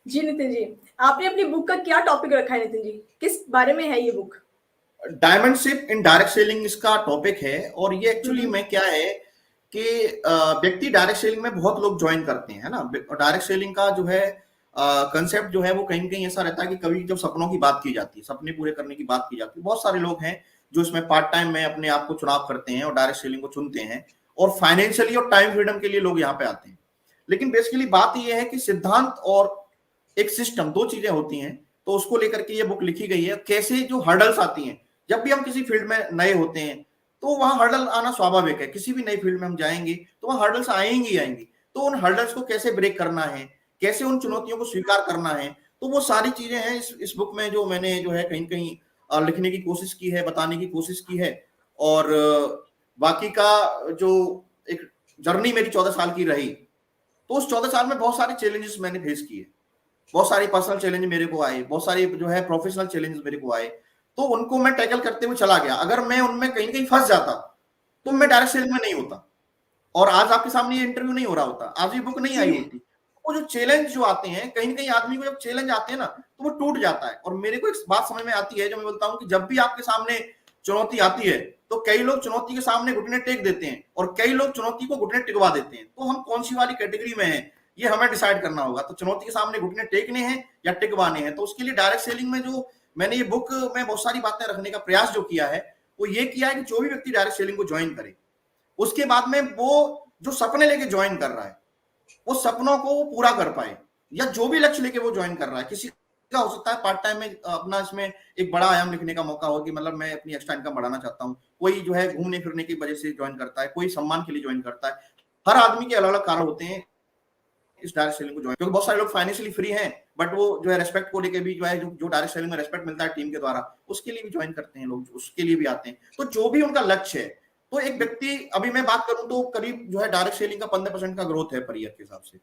Speaker 1: जी नितिन जी, आपने अपनी बुक का क्या टॉपिक रखा है नितिन जी, किस बारे में है ये book?
Speaker 2: Diamond ship in direct selling इसका टॉपिक है। और ये एक्चुअली
Speaker 1: हम्म।
Speaker 2: में क्या है कि व्यक्ति डायरेक्ट सेलिंग में बहुत लोग ज्वाइन करते हैं, है ना। डायरेक्ट सेलिंग का जो है कंसेप्ट जो है वो कहीं कहीं ऐसा रहता है कि कभी जब सपनों की बात की जाती है, सपने पूरे करने की बात की जाती है, बहुत सारे लोग हैं जो इसमें पार्ट टाइम में अपने आप को चुनाव करते हैं और डायरेक्ट सेलिंग को चुनते हैं, और फाइनेंशियली और टाइम फ्रीडम के लिए लोग यहाँ पे आते हैं। लेकिन बेसिकली बात यह है कि सिद्धांत और एक सिस्टम, दो चीजें होती हैं। तो उसको लेकर के ये बुक लिखी गई है, कैसे जो हर्डल्स आती हैं जब भी हम किसी फील्ड में नए होते हैं, तो वहां हर्डल आना स्वाभाविक है। किसी भी नई फील्ड में हम जाएंगे तो वहां हर्डल्स आएंगी ही आएंगी। तो उन हर्डल्स को कैसे ब्रेक करना है, कैसे उन चुनौतियों को स्वीकार करना है, तो वो सारी चीजें हैं इस बुक में, जो मैंने जो है कहीं कहीं लिखने की कोशिश की है, बताने की कोशिश की है। और बाकी का जो एक जर्नी मेरी 14 साल की रही, तो उस 14 साल में बहुत सारे चैलेंजेस मैंने फेस किए, बहुत सारे पर्सनल चैलेंज मेरे को आए, बहुत सारे जो है प्रोफेशनल चैलेंज मेरे को आए। तो उनको मैं टैकल करते हुए चला गया। अगर मैं उनमें कहीं कहीं फंस जाता तो मैं डायरेक्ट सेलिंग में नहीं होता, और आज आपके सामने ये इंटरव्यू नहीं हो रहा होता, आज ये बुक नहीं आई
Speaker 1: जी
Speaker 2: होती। वो जो चैलेंज जो आते हैं, कहीं ना कहीं आदमी को जब चैलेंज आते हैं ना तो वो टूट जाता है। और मेरे को एक बात समझ में आती है जो मैं बोलता हूँ कि जब भी आपके सामने चुनौती आती है तो कई लोग चुनौती के सामने घुटने टेक देते हैं और कई लोग चुनौती को घुटने टिकवा देते हैं। तो हम कौन सी वाली कैटेगरी में हैं ये हमें डिसाइड करना होगा। तो चुनौती के सामने घुटने टेकने हैं या टिकवाने हैं। तो उसके लिए डायरेक्ट सेलिंग में जो मैंने ये बुक में बहुत सारी बातें रखने का प्रयास जो किया है वो ये किया है कि जो भी व्यक्ति डायरेक्ट सेलिंग को ज्वाइन करे उसके बाद में वो जो सपने लेके ज्वाइन कर रहा है वो सपनों को वो पूरा कर पाए, या जो भी लक्ष्य लेके वो ज्वाइन कर रहा है। किसी का हो सकता है पार्ट टाइम में अपना इसमें एक बड़ा आयाम लिखने का मौका हो कि मतलब मैं अपनी एक्स्ट्रा इनकम बढ़ाना चाहता हूँ। कोई जो है घूमने फिरने की वजह से ज्वाइन करता है, कोई सम्मान के लिए ज्वाइन करता है। हर आदमी के अलग अलग कारण होते हैं इस डायरेक्ट सेलिंग को ज्वाइन, क्योंकि बहुत सारे लोग फाइनेंशियली फ्री हैं बट वो जो है रेस्पेक्ट को लेके भी जो है जो डायरेक्ट सेलिंग में रेस्पेक्ट मिलता है टीम के द्वारा उसके लिए भी ज्वाइन करते हैं लोग, उसके लिए भी आते हैं। तो जो भी उनका लक्ष्य है, तो एक व्यक्ति, अभी मैं बात करूं तो करीब जो है डायरेक्ट सेलिंग का 15% का ग्रोथ है पर ईयर के हिसाब से।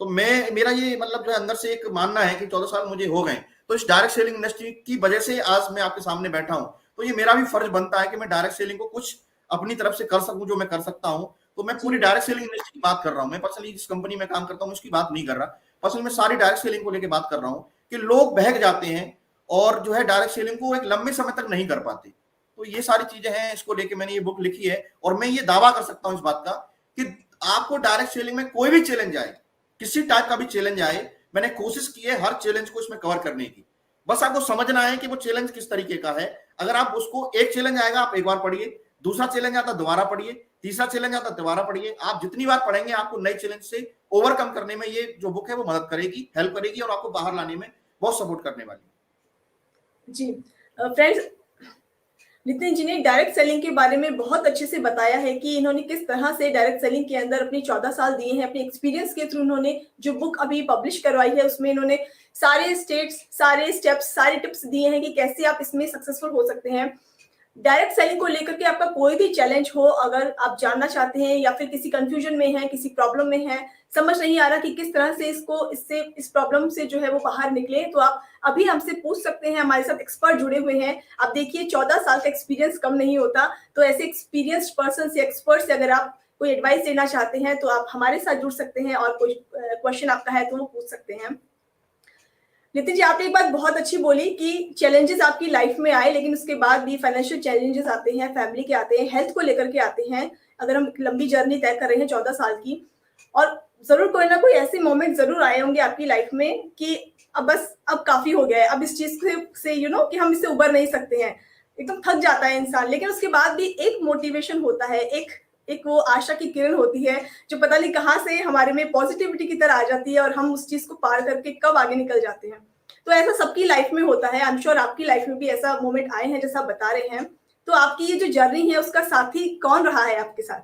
Speaker 2: तो मेरा ये मतलब जो है अंदर से एक मानना है कि 14 साल मुझे हो गए, तो इस डायरेक्ट सेलिंग इंडस्ट्री की वजह से आज मैं आपके सामने बैठा हूं। तो ये मेरा भी फर्ज बनता है कि मैं डायरेक्ट सेलिंग को कुछ अपनी तरफ से कर सकूं जो मैं कर सकता हूं। तो मैं पूरी डायरेक्ट सेलिंग इंडस्ट्री की बात कर रहा हूं। मैं पर्सनली जिस कंपनी में काम करता हूं उसकी बात नहीं कर रहा, पर्सनली मैं सारी डायरेक्ट सेलिंग को लेकर बात कर रहा हूं कि लोग बहक जाते हैं और जो है डायरेक्ट सेलिंग को एक लंबे समय तक नहीं कर पाते। तो ये सारी चीजें हैं, इसको लेके मैंने ये बुक लिखी है। और मैं ये दावा कर सकता हूं इस बात का कि आपको डायरेक्ट सेलिंग में कोई भी चैलेंज आए, किसी टाइप का भी चैलेंज आए, मैंने कोशिश की है हर चैलेंज को इसमें कवर करने की। बस आपको समझना है कि वो चैलेंज किस तरीके का है। अगर आप उसको, एक चैलेंज आएगा आप एक बार पढ़िए, दूसरा चैलेंज आता दोबारा पढ़िए, तीसरा चैलेंज आता दोबारा पढ़िए। आप जितनी बार पढ़ेंगे आपको नए चैलेंज से ओवरकम करने में ये जो बुक है वो मदद करेगी, हेल्प करेगी और आपको बाहर लाने में बहुत सपोर्ट करने वाली है।
Speaker 1: जी फ्रेंड्स, नितिन जी ने डायरेक्ट सेलिंग के बारे में बहुत अच्छे से बताया है कि इन्होंने किस तरह से डायरेक्ट सेलिंग के अंदर अपने 14 साल दिए हैं। अपने एक्सपीरियंस के थ्रू इन्होंने जो बुक अभी पब्लिश करवाई है उसमें इन्होंने सारे स्टेप्स, सारे टिप्स दिए हैं कि कैसे आप इसमें सक्सेसफुल हो सकते हैं। डायरेक्ट सेलिंग को लेकर के आपका कोई भी चैलेंज हो, अगर आप जानना चाहते हैं या फिर किसी कंफ्यूजन में है, किसी प्रॉब्लम में है, समझ नहीं आ रहा कि किस तरह से इस प्रॉब्लम से जो है वो बाहर निकले, तो आप अभी हमसे पूछ सकते हैं। हमारे साथ एक्सपर्ट जुड़े हुए हैं। आप देखिए 14 साल का एक्सपीरियंस कम नहीं होता। तो ऐसे एक्सपीरियंस्ड पर्सन से, एक्सपर्ट से अगर आप कोई एडवाइस लेना चाहते हैं तो आप हमारे साथ जुड़ सकते हैं और कोई क्वेश्चन आपका है तो वो पूछ सकते हैं। नितिन जी, आपने एक बात बहुत अच्छी बोली कि चैलेंजेस आपकी लाइफ में आए लेकिन उसके बाद भी फाइनेंशियल चैलेंजेस आते हैं, फैमिली के आते हैं, हेल्थ को लेकर के आते हैं। अगर हम लंबी जर्नी तय कर रहे हैं 14 साल की, और जरूर कोई ना कोई ऐसे मोमेंट जरूर आए होंगे आपकी लाइफ में कि अब काफी हो गया है, अब इस चीज से कि हम इससे उबर नहीं सकते हैं, एकदम थक जाता है इंसान। लेकिन उसके बाद भी एक मोटिवेशन होता है, एक वो आशा की किरण होती है जो पता नहीं कहाँ से हमारे में पॉजिटिविटी की तरह आ जाती है और हम उस चीज को पार करके कब आगे निकल जाते हैं। तो ऐसा सबकी लाइफ में होता है। आई एम श्योर आपकी लाइफ में भी ऐसा मोमेंट आए हैं जैसा बता रहे हैं। तो आपकी ये जो जर्नी है उसका साथी कौन रहा है आपके साथ?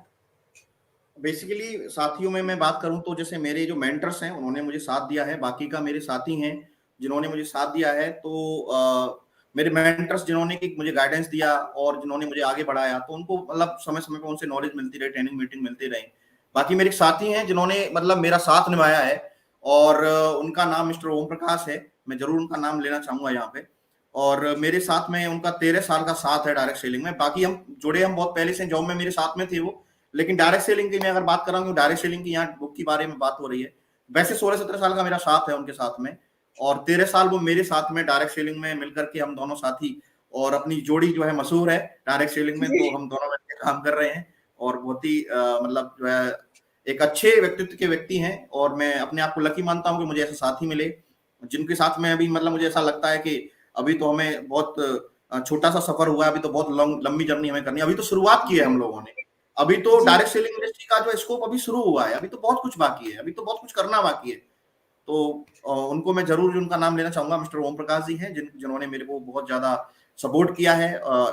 Speaker 2: बेसिकली साथियों में मैं बात करूं तो जैसे मेरे जो मेंटर्स हैं उन्होंने मुझे साथ दिया है, बाकी का मेरे साथी हैं जिन्होंने मुझे साथ दिया है। तो मेरे मेंटर्स जिन्होंने मुझे गाइडेंस दिया और जिन्होंने मुझे आगे बढ़ाया, तो उनको मतलब समय समय पर उनसे नॉलेज मिलती रही, ट्रेनिंग मीटिंग मिलती रही। बाकी मेरे साथी हैं जिन्होंने मतलब मेरा साथ निभाया है और उनका नाम मिस्टर ओम प्रकाश है। मैं जरूर उनका नाम लेना चाहूंगा यहाँ पे। और मेरे साथ में उनका 13 साल का साथ है डायरेक्ट सेलिंग में। बाकी हम बहुत पहले से जॉब में मेरे साथ में थे वो, लेकिन डायरेक्ट सेलिंग की मैं अगर बात कर रहा हूँ, डायरेक्ट सेलिंग की यहाँ बुक के बारे में बात हो रही है। वैसे 16-17 साल का मेरा साथ है उनके साथ में, और 13 साल वो मेरे साथ में डायरेक्ट सेलिंग में मिलकर के हम दोनों साथी, और अपनी जोड़ी जो है मशहूर है डायरेक्ट सेलिंग में। तो हम दोनों मिलकर काम कर रहे हैं और बहुत ही मतलब जो है एक अच्छे व्यक्तित्व के व्यक्ति हैं। और मैं अपने आप को लकी मानता हूँ कि मुझे ऐसे साथी मिले जिनके साथ में अभी मतलब मुझे ऐसा लगता है कि अभी तो हमें बहुत छोटा सा सफर हुआ है, अभी तो बहुत लंबी जर्नी हमें करनी है। अभी तो शुरुआत की है हम लोगों ने, अभी तो डायरेक्ट सेलिंग इंडस्ट्री का जो स्कोप अभी शुरू हुआ है, अभी तो बहुत कुछ बाकी है, अभी तो बहुत कुछ करना बाकी है। तो उनको मैं जरूर उनका नाम लेना चाहूंगा। मिस्टर ओम प्रकाश जी हैं जिन्होंने मेरे को बहुत ज्यादा सपोर्ट किया है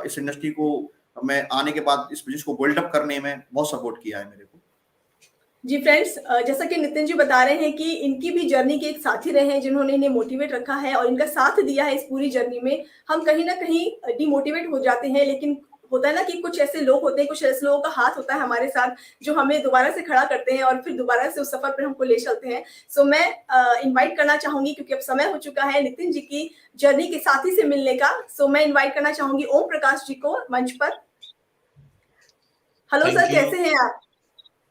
Speaker 2: इस इंडस्ट्री को, मैं आने के बाद इस बिजनेस को बिल्डअप करने में बहुत सपोर्ट किया है मेरे को।
Speaker 1: जी फ्रेंड्स, जैसा कि नितिन जी बता रहे हैं कि इनकी भी जर्नी के एक साथी रहे हैं जिन्होंने इन्हें मोटिवेट रखा है और इनका साथ दिया है इस पूरी जर्नी में। हम कहीं ना कहीं डिमोटिवेट हो जाते हैं, लेकिन होता है ना कि कुछ ऐसे लोग होते हैं, कुछ ऐसे लोगों का हाथ होता है हमारे साथ जो हमें दोबारा से खड़ा करते हैं और फिर दोबारा से उस सफर पर हमको ले चलते हैं। सो मैं इनवाइट करना चाहूंगी, क्योंकि अब समय हो चुका है नितिन जी की जर्नी के साथी से मिलने का। सो मैं इन्वाइट करना चाहूंगी ओम प्रकाश जी को मंच पर। हेलो सर, कैसे हैं आप?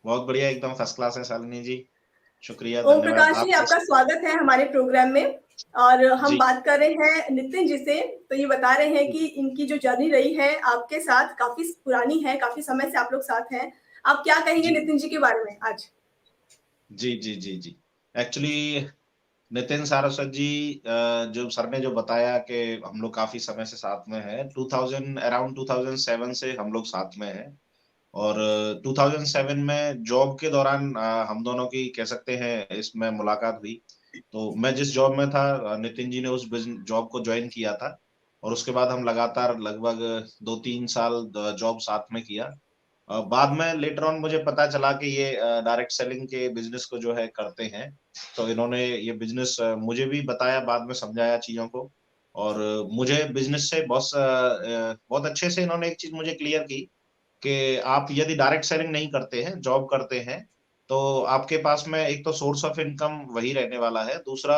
Speaker 3: बहुत बढ़िया, एकदम फर्स्ट क्लास है शालिनी जी। शुक्रिया,
Speaker 1: ओम
Speaker 3: धन्यवाद।
Speaker 1: प्रकाश जी,
Speaker 3: आप
Speaker 1: आपका स्वागत है हमारे प्रोग्राम में। और हम
Speaker 3: जी
Speaker 1: बात कर रहे हैं नितिन जी से। तो ये बता रहे हैं कि इनकी जो जर्नी रही है आपके साथ काफी पुरानी है, काफी समय से आप लोग साथ हैं। आप क्या कहेंगे
Speaker 3: जी
Speaker 1: नितिन जी के बारे में आज?
Speaker 3: जी जी जी जी एक्चुअली नितिन सारस्वत जी, जो सर ने जो बताया कि हम लोग काफी समय से साथ में हैं, 2000 अराउंड 2007 से हम लोग साथ में हैं। और 2007 में जॉब के दौरान हम दोनों की कह सकते हैं इसमें मुलाकात हुई। तो मैं जिस जॉब में था, नितिन जी ने उस जॉब को ज्वाइन किया था, और उसके बाद हम लगातार लगभग 2-3 साल जॉब साथ में किया। बाद में लेटर ऑन मुझे पता चला कि ये डायरेक्ट सेलिंग के बिजनेस को जो है करते हैं। तो इन्होंने ये बिजनेस मुझे भी बताया, बाद में समझाया चीजों को। और मुझे बिजनेस से बहुत अच्छे से इन्होंने एक चीज मुझे क्लियर की कि आप यदि डायरेक्ट सेलिंग नहीं करते हैं, जॉब करते हैं, तो आपके पास में एक तो सोर्स ऑफ इनकम वही रहने वाला है, दूसरा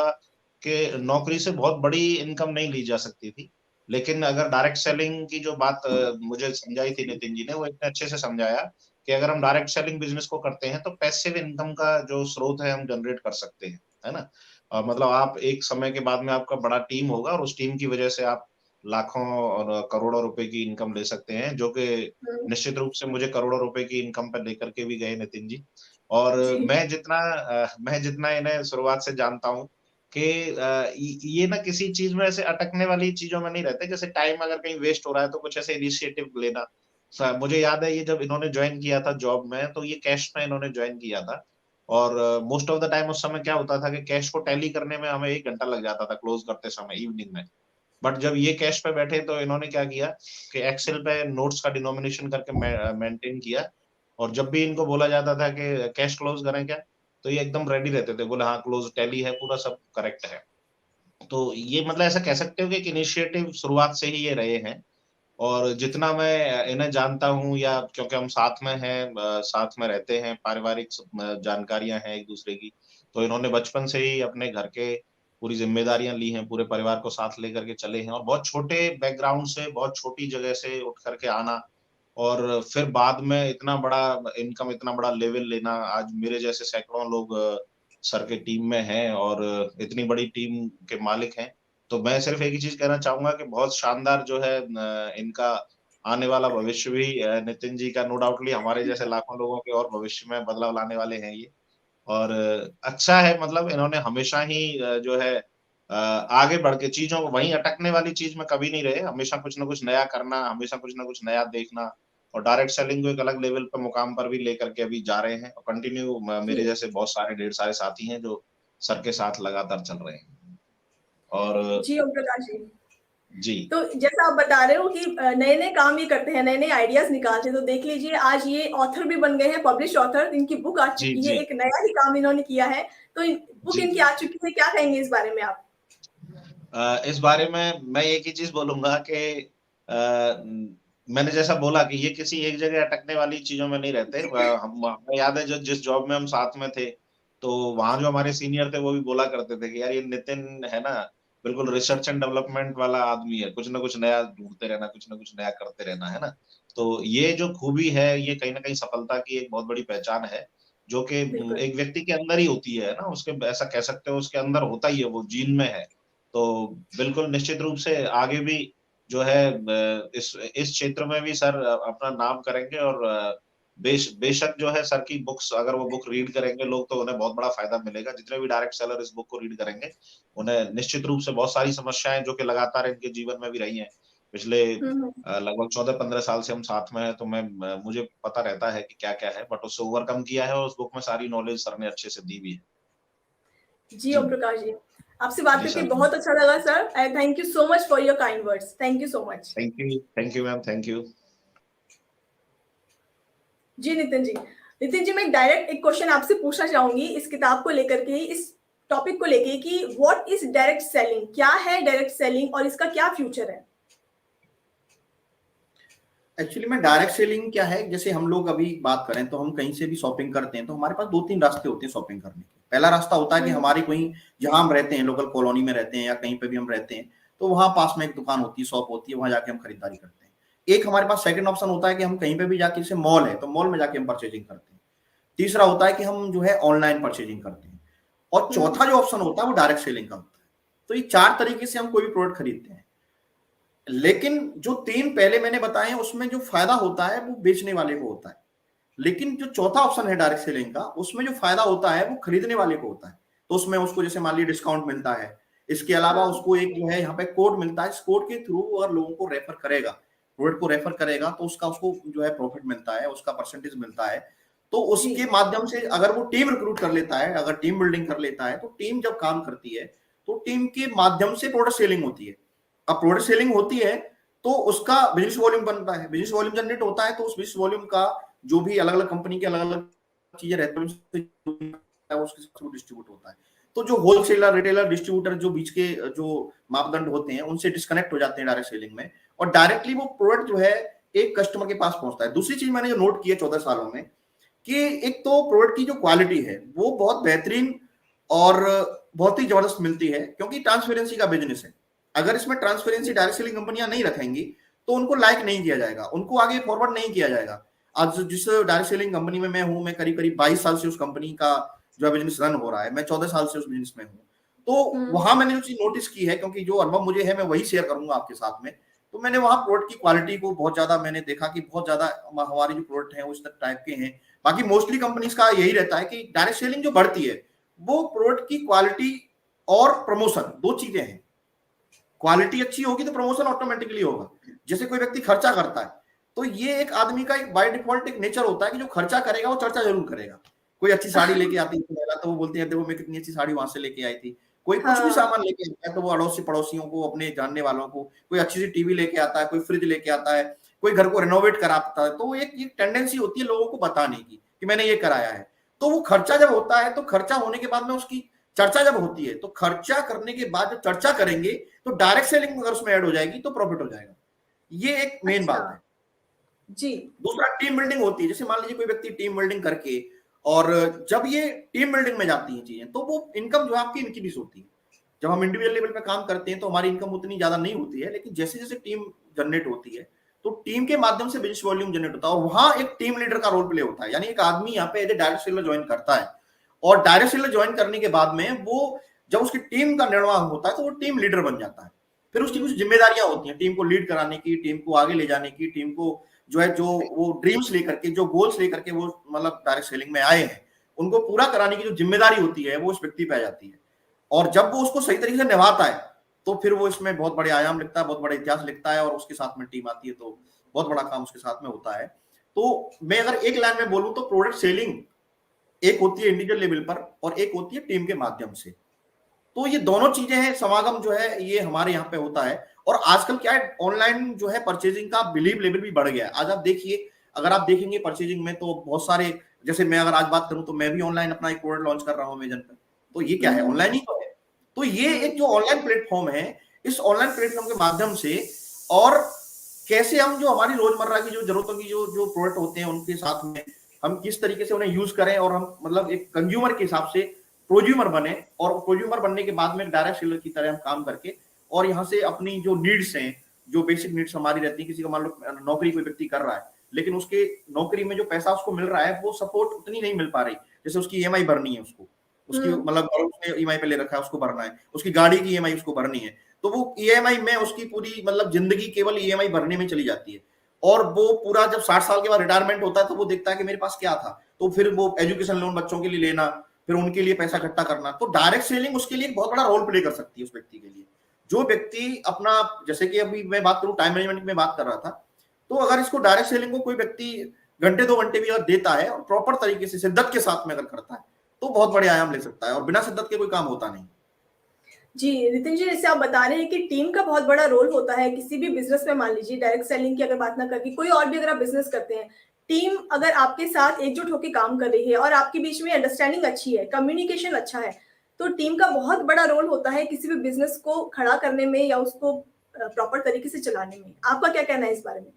Speaker 3: कि नौकरी से बहुत बड़ी इनकम नहीं ली जा सकती थी। लेकिन अगर डायरेक्ट सेलिंग की जो बात मुझे समझाई थी नितिन जी ने, वो इतने अच्छे से समझाया कि अगर हम डायरेक्ट सेलिंग बिजनेस को करते हैं तो पैसिव इनकम का जो स्रोत है हम जनरेट कर सकते हैं, है ना। मतलब आप एक समय के बाद में आपका बड़ा टीम होगा, और उस टीम की वजह से आप लाखों और करोड़ों रुपए की इनकम ले सकते हैं, जो कि
Speaker 1: हम्म,
Speaker 3: निश्चित रूप से मुझे करोड़ों रुपए की इनकम पर लेकर के भी गए नितिन जी। और
Speaker 1: जी।
Speaker 3: मैं जितना इन्हें शुरुआत से जानता हूँ कि ये ना किसी चीज में ऐसे अटकने वाली चीजों में नहीं रहते। जैसे टाइम अगर कहीं वेस्ट हो रहा है तो कुछ ऐसे इनिशिएटिव लेना। मुझे याद है, ये जब इन्होंने ज्वाइन किया था जॉब में, तो ये कैश में इन्होंने ज्वाइन किया था। और मोस्ट ऑफ द टाइम उस समय क्या होता था कि कैश को टैली करने में हमें 1 घंटा लग जाता था क्लोज करते समय इवनिंग में। बट जब ये कैश पे बैठे तो इन्होंने क्या किया कि एक्सेल पे नोट्स का डिनोमिनेशन करके मेंटेन किया। और जब भी इनको बोला जाता था कि कैश क्लोज करें क्या, तो ये एकदम रेडी रहते थे, बोले हाँ क्लोज टैली है, पूरा सब करेक्ट है। तो ये मतलब ऐसा कह सकते हो कि एक इनिशिएटिव शुरुआत से ही ये रहे हैं। और जितना मैं इन्हें जानता हूँ, या क्योंकि हम साथ में हैं, साथ में रहते हैं, पारिवारिक जानकारियां हैं एक दूसरे की, तो इन्होंने बचपन से ही अपने घर के पूरी जिम्मेदारियां ली हैं, पूरे परिवार को साथ लेकर के चले हैं, और बहुत छोटे बैकग्राउंड से, बहुत छोटी जगह से उठ करके आना, और फिर बाद में इतना बड़ा इनकम, इतना बड़ा लेवल लेना। आज मेरे जैसे सैकड़ों लोग सर के टीम में हैं, और इतनी बड़ी टीम के मालिक हैं। तो मैं सिर्फ एक ही चीज कहना चाहूंगा कि बहुत शानदार जो है इनका आने वाला भविष्य भी, नितिन जी का नो डाउटली हमारे जैसे लाखों लोगों के और भविष्य में बदलाव लाने वाले हैं ये। और अच्छा है, मतलब इन्होंने हमेशा ही जो है आगे बढ़ के चीजों को, वहीं अटकने वाली चीज में कभी नहीं रहे, हमेशा कुछ ना कुछ नया करना, हमेशा कुछ ना कुछ नया देखना। और डायरेक्ट सेलिंग को एक अलग लेवल पे मुकाम पर भी लेकर के अभी जा रहे हैं, और कंटिन्यू मेरे
Speaker 1: जी
Speaker 3: जैसे बहुत सारे ढेर सारे साथी हैं जो सर के साथ लगातार चल रहे हैं। और
Speaker 1: जी ओम प्रकाश जी,
Speaker 3: जी
Speaker 1: तो जैसा आप बता रहे हो कि नए नए काम ये करते हैं, नए नए आइडियाज निकालते हैं। तो देख लीजिए आज ये ऑथर भी बन गए हैं, पब्लिश ऑथर। इनकी बुक आ
Speaker 3: जी
Speaker 1: चुकी है,
Speaker 3: जी
Speaker 1: एक नया ही काम इन्होंने किया है। तो बुक
Speaker 3: जी
Speaker 1: इनकी आ चुकी है, क्या कहेंगे इस बारे में आप?
Speaker 3: इस बारे में मैं एक ही चीज बोलूंगा कि मैंने जैसा बोला कि ये किसी एक जगह अटकने वाली चीजों में नहीं रहते। हम, हमें याद है जो जिस जॉब में हम साथ में थे, तो वहां जो हमारे सीनियर थे वो भी बोला करते थे कि यार ये नितिन है ना, बिल्कुल रिसर्च एंड डेवलपमेंट वाला आदमी है, कुछ ना कुछ नया ढूंढते रहना, कुछ ना कुछ नया करते रहना, है ना। तो ये जो खूबी है, ये कहीं ना कहीं सफलता की एक बहुत बड़ी पहचान है, जो कि
Speaker 1: बिल्कुल।
Speaker 3: एक व्यक्ति के अंदर ही होती है ना, उसके ऐसा कह सकते हो उसके अंदर होता ही है, वो जीन में है। तो बिल्कुल निश्चित रूप से आगे भी जो है इस क्षेत्र में भी सर अपना नाम करेंगे। और बेशक जो है सर की बुक्स, अगर वो बुक रीड करेंगे लोग, तो उन्हें बहुत बड़ा फायदा मिलेगा। जितने भी डायरेक्ट सेलर इस बुक को रीड करेंगे, उन्हें निश्चित रूप से बहुत सारी समस्याएं जो कि लगातार इनके जीवन में भी रही हैं पिछले
Speaker 1: हम्म।
Speaker 3: लगभग 14-15 साल से हम साथ में हैं, तो मुझे पता रहता है कि क्या क्या है, बट उससे ओवरकम किया है, और उस बुक में सारी नॉलेज सर ने अच्छे से दी भी है।
Speaker 1: जी ओम
Speaker 3: जी
Speaker 1: प्रकाश जी, आपसे बात
Speaker 3: जी
Speaker 1: करके
Speaker 3: सर,
Speaker 1: बहुत अच्छा लगा sir. And thank you so much for your kind words. Thank you so much.
Speaker 3: Thank you ma'am, thank you.
Speaker 1: जी नितिन जी, नितिन जी, मैं डायरेक्ट एक क्वेश्चन आपसे पूछना चाहूंगी इस किताब को लेकर के, इस टॉपिक को लेके कि व्हाट इज डायरेक्ट सेलिंग, क्या है डायरेक्ट सेलिंग और इसका क्या फ्यूचर है?
Speaker 2: एक्चुअली में डायरेक्ट सेलिंग क्या है, जैसे हम लोग अभी बात करें तो हम कहीं से भी शॉपिंग करते हैं तो हमारे पास 2-3 रास्ते होते हैं शॉपिंग करने के। पहला रास्ता होता है कि
Speaker 1: हम्म।
Speaker 2: हमारी कोई, जहां हम रहते हैं, लोकल कॉलोनी में रहते हैं या कहीं पे भी हम रहते हैं, तो वहां पास में एक दुकान होती है, शॉप होती है, वहां जाके हम खरीदारी करते हैं। एक हमारे पास सेकंड ऑप्शन होता है कि हम कहीं पे भी जाके, जैसे मॉल है तो मॉल में जाके हम परचेजिंग करते हैं। तीसरा होता है कि हम जो है ऑनलाइन परचेजिंग करते हैं। और चौथा जो ऑप्शन होता है वो डायरेक्ट सेलिंग का होता है। तो ये 4 तरीके से हम कोई भी प्रोडक्ट खरीदते हैं, लेकिन जो 3 पहले मैंने बताए हैं उसमें जो फायदा होता है वो बेचने वाले को होता है, लेकिन जो चौथा ऑप्शन है डायरेक्ट सेलिंग का, उसमें जो फायदा होता है वो खरीदने वाले को होता है। तो उसमें उसको जैसे मान लीजिए डिस्काउंट मिलता है, इसके अलावा उसको एक जो है यहाँ पे कोड मिलता है, इस कोड के थ्रू अगर लोगों को रेफर करेगा, प्रोडक्ट को रेफर करेगा, तो उसका उसको जो है प्रॉफिट मिलता है, उसका परसेंटेज मिलता है। तो उसके माध्यम से अगर वो टीम रिक्रूट कर लेता है, अगर टीम बिल्डिंग कर लेता है, तो टीम जब काम करती है तो टीम के माध्यम से प्रोडक्ट सेलिंग होती है। अब प्रोडक्ट सेलिंग होती है तो उसका बिजनेस वॉल्यूम बनता है, बिजनेस वॉल्यूम जनरेट होता है, तो उस बिजनेस वॉल्यूम का जो भी अलग अलग कंपनी के अलग अलग चीजें रहती हैं उसके साथ डिस्ट्रीब्यूट होता है। तो जो होलसेलर, रिटेलर, डिस्ट्रीब्यूटर जो बीच के जो मापदंड होते हैं उनसे डिस्कनेक्ट हो जाते हैं डायरेक्ट सेलिंग में, और डायरेक्टली वो प्रोडक्ट जो है एक कस्टमर के पास पहुंचता है। दूसरी चीज मैंने जो नोट की है 14 सालों में, कि एक तो प्रोडक्ट की जो क्वालिटी है वो बहुत बेहतरीन और बहुत ही जबरदस्त मिलती है, क्योंकि ट्रांसपेरेंसी का बिजनेस है। अगर इसमें ट्रांसपेरेंसी डायरेक्ट सेलिंग कंपनियां नहीं रखेंगी तो उनको लाइक नहीं किया जाएगा, उनको आगे फॉरवर्ड नहीं किया जाएगा। आज जिस डायरेक्ट सेलिंग कंपनी में मैं हूं, मैं करीब करीब 22 साल से उस कंपनी का जो बिजनेस रन हो रहा है, मैं 14 साल से उस बिजनेस में हूं। तो वहां मैंने जो चीज नोटिस की है, क्योंकि जो अनुभव मुझे है मैं वही शेयर करूंगा आपके साथ में, तो मैंने वहां प्रोडक्ट की क्वालिटी को बहुत ज्यादा मैंने देखा कि बहुत ज्यादा हमारे जो प्रोडक्ट हैं उस टाइप के हैं। बाकी मोस्टली कंपनीज का यही रहता है कि डायरेक्ट सेलिंग जो बढ़ती है वो प्रोडक्ट की क्वालिटी और प्रमोशन, 2 चीजें हैं। क्वालिटी अच्छी होगी तो प्रमोशन ऑटोमेटिकली होगा। जैसे कोई व्यक्ति खर्चा करता है, तो ये एक आदमी का एक बाय डिफॉल्ट एक नेचर होता है कि जो खर्चा करेगा वो चर्चा जरूर करेगा। कोई अच्छी साड़ी लेके आती है तो वो बोलते हैं देखो मैं कितनी अच्छी साड़ी वहां से लेके आई थी। कोई कुछ भी सामान लेके आता है तो वो अड़ोसी पड़ोसियों को, अपने जानने वालों को, कोई अच्छी सी टीवी लेके आता है, कोई फ्रिज लेके आता है, कोई घर को रेनोवेट कराता है, तो एक टेंडेंसी होती है लोगों को बताने की कि मैंने ये कराया है। तो वो खर्चा जब होता है, तो खर्चा होने के बाद में उसकी चर्चा जब होती है, तो खर्चा करने के बाद जब चर्चा करेंगे तो डायरेक्ट सेलिंग अगर उसमें ऐड हो जाएगी तो प्रॉफिट हो जाएगा। ये एक मेन बात है
Speaker 1: जी।
Speaker 2: दूसरा टीम बिल्डिंग होती है। जैसे मान लीजिए कोई व्यक्ति टीम बिल्डिंग करके, और जब ये टीम बिल्डिंग में जाती हैं चीजें, तो वो इनकम जो आपकी इंक्रीज होती है। जब हम इंडिविजुअल लेवल पे काम करते हैं तो हमारी इनकम उतनी ज्यादा नहीं होती है, लेकिन जैसे जैसे टीम जनरेट होती है तो टीम के माध्यम से बिजनेस वॉल्यूम जनरेट होता है, और वहां एक टीम लीडर का रोल प्ले होता है। यानी एक आदमी यहाँ पे as a direct seller join करता है, और डायरेक्ट सेलर ज्वाइन करने के बाद में वो जब उसकी टीम का निर्माण होता है तो वो टीम लीडर बन जाता है। फिर उसकी कुछ जिम्मेदारियां होती हैं, टीम को लीड कराने की, टीम को आगे ले जाने की, टीम को जो है जो वो ड्रीम्स लेकर के, जो गोल्स लेकर के वो मतलब डायरेक्ट सेलिंग में आए हैं, उनको पूरा कराने की जो जिम्मेदारी होती है वो उस व्यक्ति पे आ जाती है। और जब वो उसको सही तरीके से निभाता है तो फिर वो इसमें बहुत बड़े आयाम लिखता है, बहुत बड़ा इतिहास लिखता है, और उसके साथ में टीम आती है तो बहुत बड़ा काम उसके साथ में होता है। तो मैं अगर एक लाइन में बोलूं तो प्रोडक्ट सेलिंग एक होती है इंडिविजुअल लेवल पर, और एक होती है टीम के माध्यम से। तो ये दोनों चीजें हैं, समागम जो है ये हमारे यहाँ पे होता है। और आजकल क्या है, ऑनलाइन जो है परचेजिंग का बिलीव लेवल भी बढ़ गया है। आज आप देखिए, अगर आप देखेंगे परचेजिंग में तो बहुत सारे, जैसे मैं अगर आज बात करूं तो मैं भी ऑनलाइन अपना एक प्रोडक्ट लॉन्च कर रहा हूं अमेजन पे, तो ये क्या है, ऑनलाइन ही तो है। तो ये एक जो ऑनलाइन प्लेटफॉर्म है, इस ऑनलाइन प्लेटफॉर्म के माध्यम से, और कैसे हम जो हमारी रोजमर्रा की जो जरूरतों की जो प्रोडक्ट होते हैं उनके साथ में हम किस तरीके से उन्हें यूज करें, और हम मतलब एक कंज्यूमर के हिसाब से प्रोज्यूमर बने, और प्रोज्यूमर बनने के बाद में डायरेक्ट सेलर की तरह हम काम करके, और यहाँ से अपनी जो नीड्स हैं, जो बेसिक नीड्स हमारी रहती है, किसी का मान लो नौकरी कोई व्यक्ति कर रहा है, लेकिन उसके नौकरी में जो पैसा उसको मिल रहा है वो सपोर्ट उतनी नहीं मिल पा रही। जैसे उसकी ईएमआई भरनी है, उसको उसकी मतलब उसने ईएमआई पे ले रखा है, उसको भरना है, उसकी गाड़ी की ईएमआई उसको भरनी है, तो वो ईएमआई में उसकी पूरी मतलब जिंदगी केवल ईएमआई भरने में चली जाती है। और वो पूरा जब 60 साल के बाद रिटायरमेंट होता है तो वो देखता है कि मेरे पास क्या था, तो फिर वो एजुकेशन लोन बच्चों के लिए लेना, फिर उनके लिए पैसा इकट्ठा करना। तो डायरेक्ट सेलिंग उसके लिए एक बहुत बड़ा रोल प्ले कर सकती है उस व्यक्ति के लिए। जो व्यक्ति अपना, जैसे कि अभी मैं बात करूं टाइम मैनेजमेंट में बात कर रहा था, तो अगर इसको डायरेक्ट सेलिंग को कोई व्यक्ति घंटे 2 घंटे भी अगर देता है और प्रॉपर तरीके से शिद्दत के साथ में अगर करता है तो बहुत बड़े आयाम ले सकता है, और बिना शिद्दत के कोई काम होता नहीं।
Speaker 1: जी नितिन जी, जैसे आप बता रहे हैं कि टीम का बहुत बड़ा रोल होता है किसी भी बिजनेस में। मान लीजिए डायरेक्ट सेलिंग की अगर बात ना करके कोई और भी अगर आप बिजनेस करते हैं, टीम अगर आपके साथ एकजुट होकर काम कर रही है और आपके बीच में अंडरस्टैंडिंग अच्छी है, कम्युनिकेशन अच्छा है, तो टीम का बहुत बड़ा रोल होता है किसी भी बिजनेस को खड़ा करने में या उसको प्रॉपर तरीके से चलाने में। आपका क्या कहना है इस बारे में?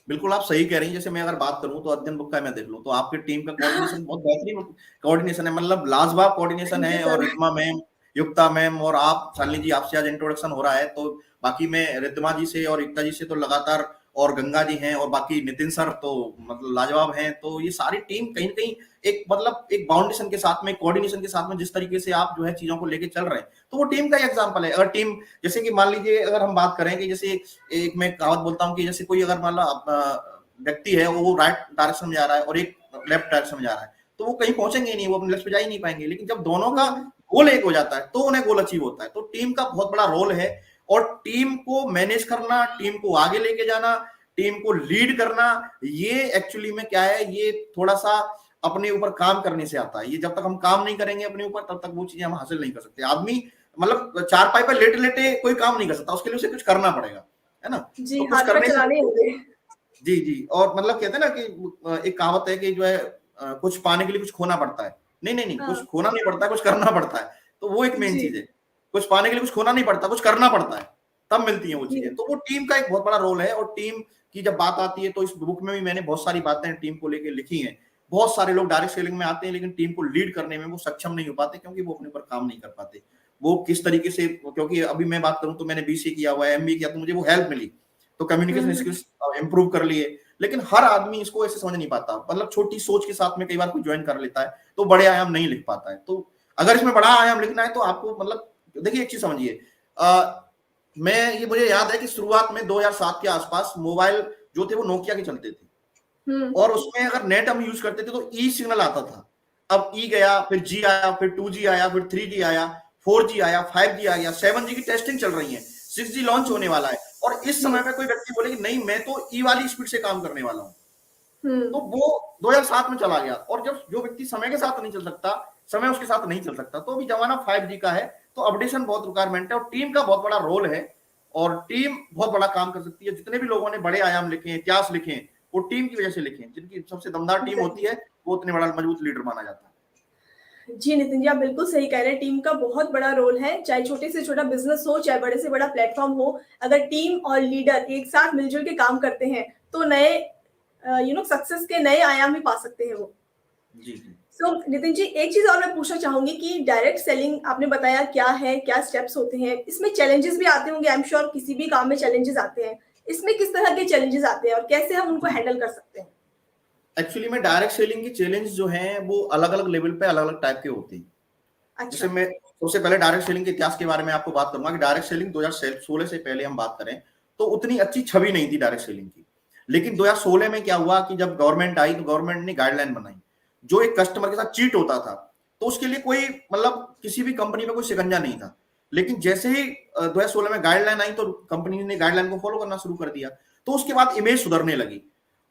Speaker 2: बिल्कुल आप सही कह रही हैं। जैसे मैं अगर बात करूं तो अध्ययन बुक का मैं देख लूं तो आपकी टीम का कोऑर्डिनेशन बहुत बेहतरीन कोऑर्डिनेशन है, मतलब लाजवाब कोऑर्डिनेशन है। और रिद्धिमा मैम, युक्ता मैम और आप शालिनी जी, आपसे आज इंट्रोडक्शन हो रहा है, तो बाकी मैं रिद्धिमा जी से और युक्ता जी से तो लगातार और गंगा जी हैं और बाकी नितिन सर तो मतलब लाजवाब हैं। तो ये सारी टीम कहीं ना कहीं एक मतलब एक बाउंडेशन के साथ में, कोऑर्डिनेशन के साथ में जिस तरीके से आप जो है चीजों को लेके चल रहे हैं, तो वो टीम का एग्जांपल है। अगर टीम जैसे कि मान लीजिए अगर हम बात करें कि जैसे एक मैं कहावत बोलता हूँ कि जैसे कोई अगर मान लो व्यक्ति है वो राइट डायरेक्शन में जा रहा है और एक लेफ्ट डायरेक्शन में जा रहा है, तो वो कहीं पहुंचेंगे नहीं, वो अपने लक्ष्य पे जा ही नहीं पाएंगे। लेकिन जब दोनों का गोल एक हो जाता है तो उन्हें गोल अचीव होता है। तो टीम का बहुत बड़ा रोल है, और टीम को मैनेज करना, टीम को आगे लेके जाना, टीम को लीड करना, ये एक्चुअली में क्या है, ये थोड़ा सा अपने ऊपर काम करने से आता है। ये जब तक हम काम नहीं करेंगे अपने ऊपर, तब तक वो चीजें हम हासिल नहीं कर सकते। आदमी मतलब चारपाई पर लेटे लेटे कोई काम नहीं कर सकता, उसके लिए उसे कुछ करना पड़ेगा, है ना।
Speaker 1: जी,
Speaker 2: तो कुछ
Speaker 1: हाथ
Speaker 2: करने
Speaker 1: चलाने होंगे।
Speaker 2: जी जी। और मतलब कहते हैं ना कि एक कहावत है कि जो है कुछ पाने के लिए कुछ खोना पड़ता है। नहीं नहीं नहीं, कुछ खोना नहीं पड़ता है, कुछ करना पड़ता है। तो वो एक मेन चीज है, कुछ पाने के लिए कुछ खोना नहीं पड़ता, कुछ करना पड़ता है, तब मिलती है वो चीजें। तो वो टीम का एक बहुत बड़ा रोल है। और टीम की जब बात आती है तो इस बुक में भी मैंने बहुत सारी बातें टीम को लेकर लिखी हैं। बहुत सारे लोग डायरेक्ट सेलिंग में आते हैं लेकिन टीम को लीड करने में वो सक्षम नहीं हो पाते, क्योंकि वो अपने ऊपर काम नहीं कर पाते। वो किस तरीके से, क्योंकि अभी मैं बात करूं तो मैंने बीसीए किया हुआ है, एमबीए किया, तो मुझे वो हेल्प मिली, तो कम्युनिकेशन स्किल्स इंप्रूव कर लिए। लेकिन हर आदमी इसको ऐसे समझ नहीं पाता, मतलब छोटी सोच के साथ में कई बार कोई ज्वाइन कर लेता है तो बड़े आयाम नहीं लिख पाता है। तो अगर इसमें बड़ा आयाम लिखना है तो आपको मतलब देखिए एक चीज समझिए, मैं ये मुझे याद है कि शुरुआत में 2007 के आसपास मोबाइल जो थे वो नोकिया के चलते थे, और उसमें अगर नेट हम यूज करते थे तो ई सिग्नल आता था। अब ई गया, फिर जी आया, फिर 2G आया, फिर 3G आया, 4G आया, 5G आ गया, 7G की टेस्टिंग चल रही है, 6G लॉन्च होने वाला है। और इस समय पे कोई व्यक्ति बोले कि नहीं मैं तो ई वाली स्पीड से काम करने वाला हूं, तो वो 2007 में चला गया। और जब जो व्यक्ति समय के साथ नहीं चल सकता, समय उसके साथ नहीं चल सकता, तो अभी जमाना 5G का है, तो अपडेशन बहुत रिक्वायरमेंट है और टीम का बहुत बड़ा रोल है। और टीम बहुत बड़ा काम कर सकती है। जितने भी लोगों ने बड़े आयाम लिखे हैं, इतिहास लिखे हैं, वो टीम की वजह से लिखे हैं। जिनकी सबसे दमदार टीम होती है वो उतने बड़ा मजबूत लीडर माना जाता है।
Speaker 1: जी नितिन जी, आप बिल्कुल सही कह रहे हैं। टीम का बहुत बड़ा रोल है, चाहे छोटे से छोटा बिजनेस हो, चाहे बड़े से बड़ा प्लेटफॉर्म हो। अगर टीम और लीडर एक साथ मिलजुल के काम करते हैं तो नए सक्सेस के नए आयाम भी पा सकते हैं वो।
Speaker 2: जी जी।
Speaker 1: सो नितिन जी, एक चीज और मैं पूछना चाहूंगी कि डायरेक्ट सेलिंग आपने बताया क्या है, क्या स्टेप्स होते हैं, इसमें चैलेंजेस भी आते होंगे। आई एम श्योर किसी भी काम में चैलेंजेस आते हैं। इसमें किस तरह के चैलेंजेस आते हैं और कैसे हम उनको हैंडल कर सकते हैं?
Speaker 2: एक्चुअली में डायरेक्ट सेलिंग की चैलेंज जो है वो अलग अलग लेवल पे अलग अलग टाइप के होते हैं।
Speaker 1: अच्छा।
Speaker 2: जैसे मैं सबसे पहले डायरेक्ट सेलिंग के इतिहास के बारे में आपको बात करूंगा कि डायरेक्ट सेलिंग 2016 से पहले हम बात करें तो उतनी अच्छी छवि नहीं थी डायरेक्ट सेलिंग की। लेकिन 2016 में क्या हुआ कि जब गवर्नमेंट आई तो गवर्नमेंट ने गाइडलाइन बनाई। जो एक कस्टमर के साथ चीट होता था तो उसके लिए कोई मतलब किसी भी कंपनी में कोई शिकंजा नहीं था। लेकिन जैसे ही 2016 में गाइडलाइन आई तो कंपनी ने गाइडलाइन को फॉलो करना शुरू कर दिया, तो उसके बाद इमेज सुधरने लगी।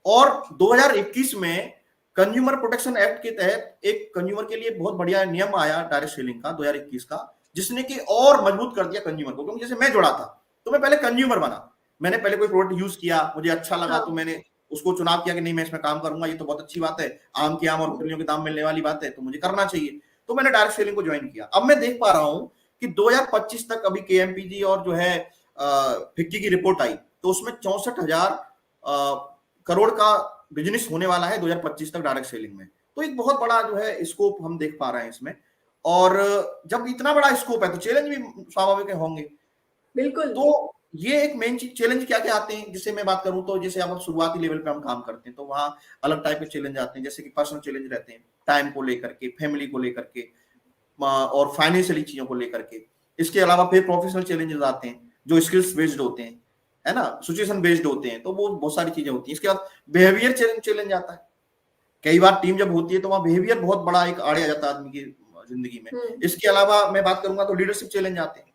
Speaker 2: और 2021 में कंज्यूमर प्रोटेक्शन एक्ट के तहत एक कंज्यूमर के लिए बहुत बढ़िया नियम आया डायरेक्ट सेलिंग का 2021 का, जिसने कि और मजबूत कर दिया कंज्यूमर को। क्योंकि जैसे मैं जुड़ा था तो मैं पहले कंज्यूमर बना, मैंने पहले कोई प्रोडक्ट यूज किया, मुझे अच्छा लगा तो मैंने उसको चुनाव किया कि नहीं मैं इसमें काम करूंगा, ये तो बहुत अच्छी बात है, आम के आम और गुठलियों के दाम मिलने वाली बात है, तो मुझे करना चाहिए। तो मैंने डायरेक्ट सेलिंग को ज्वाइन किया। अब मैं देख पा रहा हूं कि 2025 तक अभी KMPG और जो है फिक्की की रिपोर्ट आई तो उसमें 64,000 करोड़ का बिजनेस होने वाला है 2025 तक डायरेक्ट सेलिंग में। तो एक बहुत बड़ा जो है स्कोप हम देख पा रहे हैं इसमें। और जब इतना बड़ा स्कोप है तो चैलेंज भी स्वाभाविक होंगे।
Speaker 1: बिल्कुल।
Speaker 2: तो ये एक मेन चीज चैलेंज क्या क्या आते हैं, जिससे मैं बात करूं तो जैसे अब शुरुआती लेवल पे हम काम करते हैं तो वहां अलग टाइप के चैलेंज आते हैं। जैसे कि पर्सनल चैलेंज रहते हैं, टाइम को लेकर के, फैमिली को लेकर के और फाइनेंशियली चीजों को लेकर के। इसके अलावा फिर प्रोफेशनल चैलेंजेस आते हैं जो स्किल्स बेस्ड होते हैं, है ना, सिचुएशन बेस्ड होते हैं, तो वो बहुत सारी चीजें होती हैं। इसके बाद बिहेवियर चैलेंज आता है। कई बार टीम जब होती है तो वहां बिहेवियर बहुत बड़ा एक आड़े आ जाता है आदमी की जिंदगी में। इसके अलावा मैं बात करूंगा तो लीडरशिप चैलेंज आते हैं।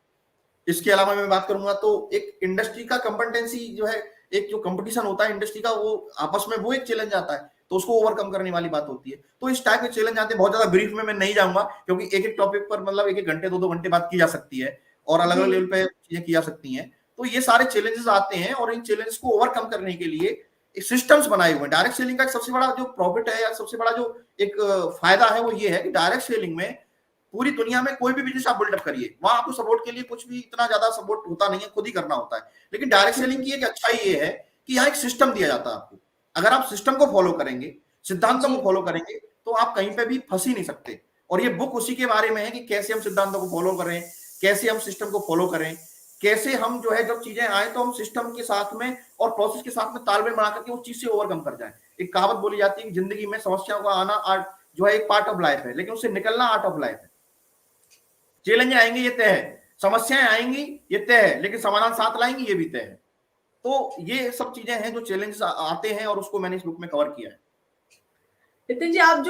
Speaker 2: इसके अलावा मैं बात करूंगा तो एक इंडस्ट्री का कंपटेंसी जो है, एक जो कंपटीशन होता है इंडस्ट्री का वो आपस में, वो एक चैलेंज आता है, तो उसको ओवरकम करने वाली बात होती है। तो इस टाइप के चैलेंज आते हैं। बहुत ज्यादा ब्रीफ में मैं नहीं जाऊंगा क्योंकि एक एक टॉपिक पर मतलब एक एक घंटे 2-2 घंटे बात की जा सकती है और अलग अलग लेवल पे चीजें की जा सकती हैं। तो ये सारे चैलेंजेस आते हैं और इन चैलेंजेस को ओवरकम करने के लिए सिस्टम्स बनाए हुए हैं। डायरेक्ट सेलिंग का सबसे बड़ा जो प्रॉफिट है या सबसे बड़ा जो एक फायदा है वो ये है कि डायरेक्ट सेलिंग में पूरी दुनिया में कोई भी बिजनेस आप बिल्डअप करिए, वहां आपको सपोर्ट के लिए कुछ भी इतना ज्यादा सपोर्ट होता नहीं है, खुद ही करना होता है। लेकिन डायरेक्ट सेलिंग की एक अच्छाई ये है कि यहाँ एक सिस्टम दिया जाता है आपको। अगर आप सिस्टम को फॉलो करेंगे, सिद्धांतों को फॉलो करेंगे, तो आप कहीं पे भी फंस ही नहीं सकते। और ये बुक उसी के बारे में है कि कैसे हम सिद्धांतों को फॉलो करें, कैसे हम सिस्टम को फॉलो करें, कैसे हम जो है जब चीजें आए तो हम सिस्टम के साथ में और प्रोसेस के साथ में तालमेल बना करके उस चीज से ओवरकम कर जाए। एक कहावत बोली जाती है कि जिंदगी में समस्याओं का आना आर्ट जो है एक पार्ट ऑफ लाइफ है, लेकिन उससे निकलना आर्ट ऑफ लाइफ है। चैलेंज आएंगे ये तय है, समस्याएं आएंगी ये तय है, लेकिन समाधान साथ लाएंगे ये भी तय है। तो ये सब चीजें हैं जो चैलेंज आते हैं और उसको मैंने इस बुक में कवर किया है।
Speaker 1: नितिन जी, आप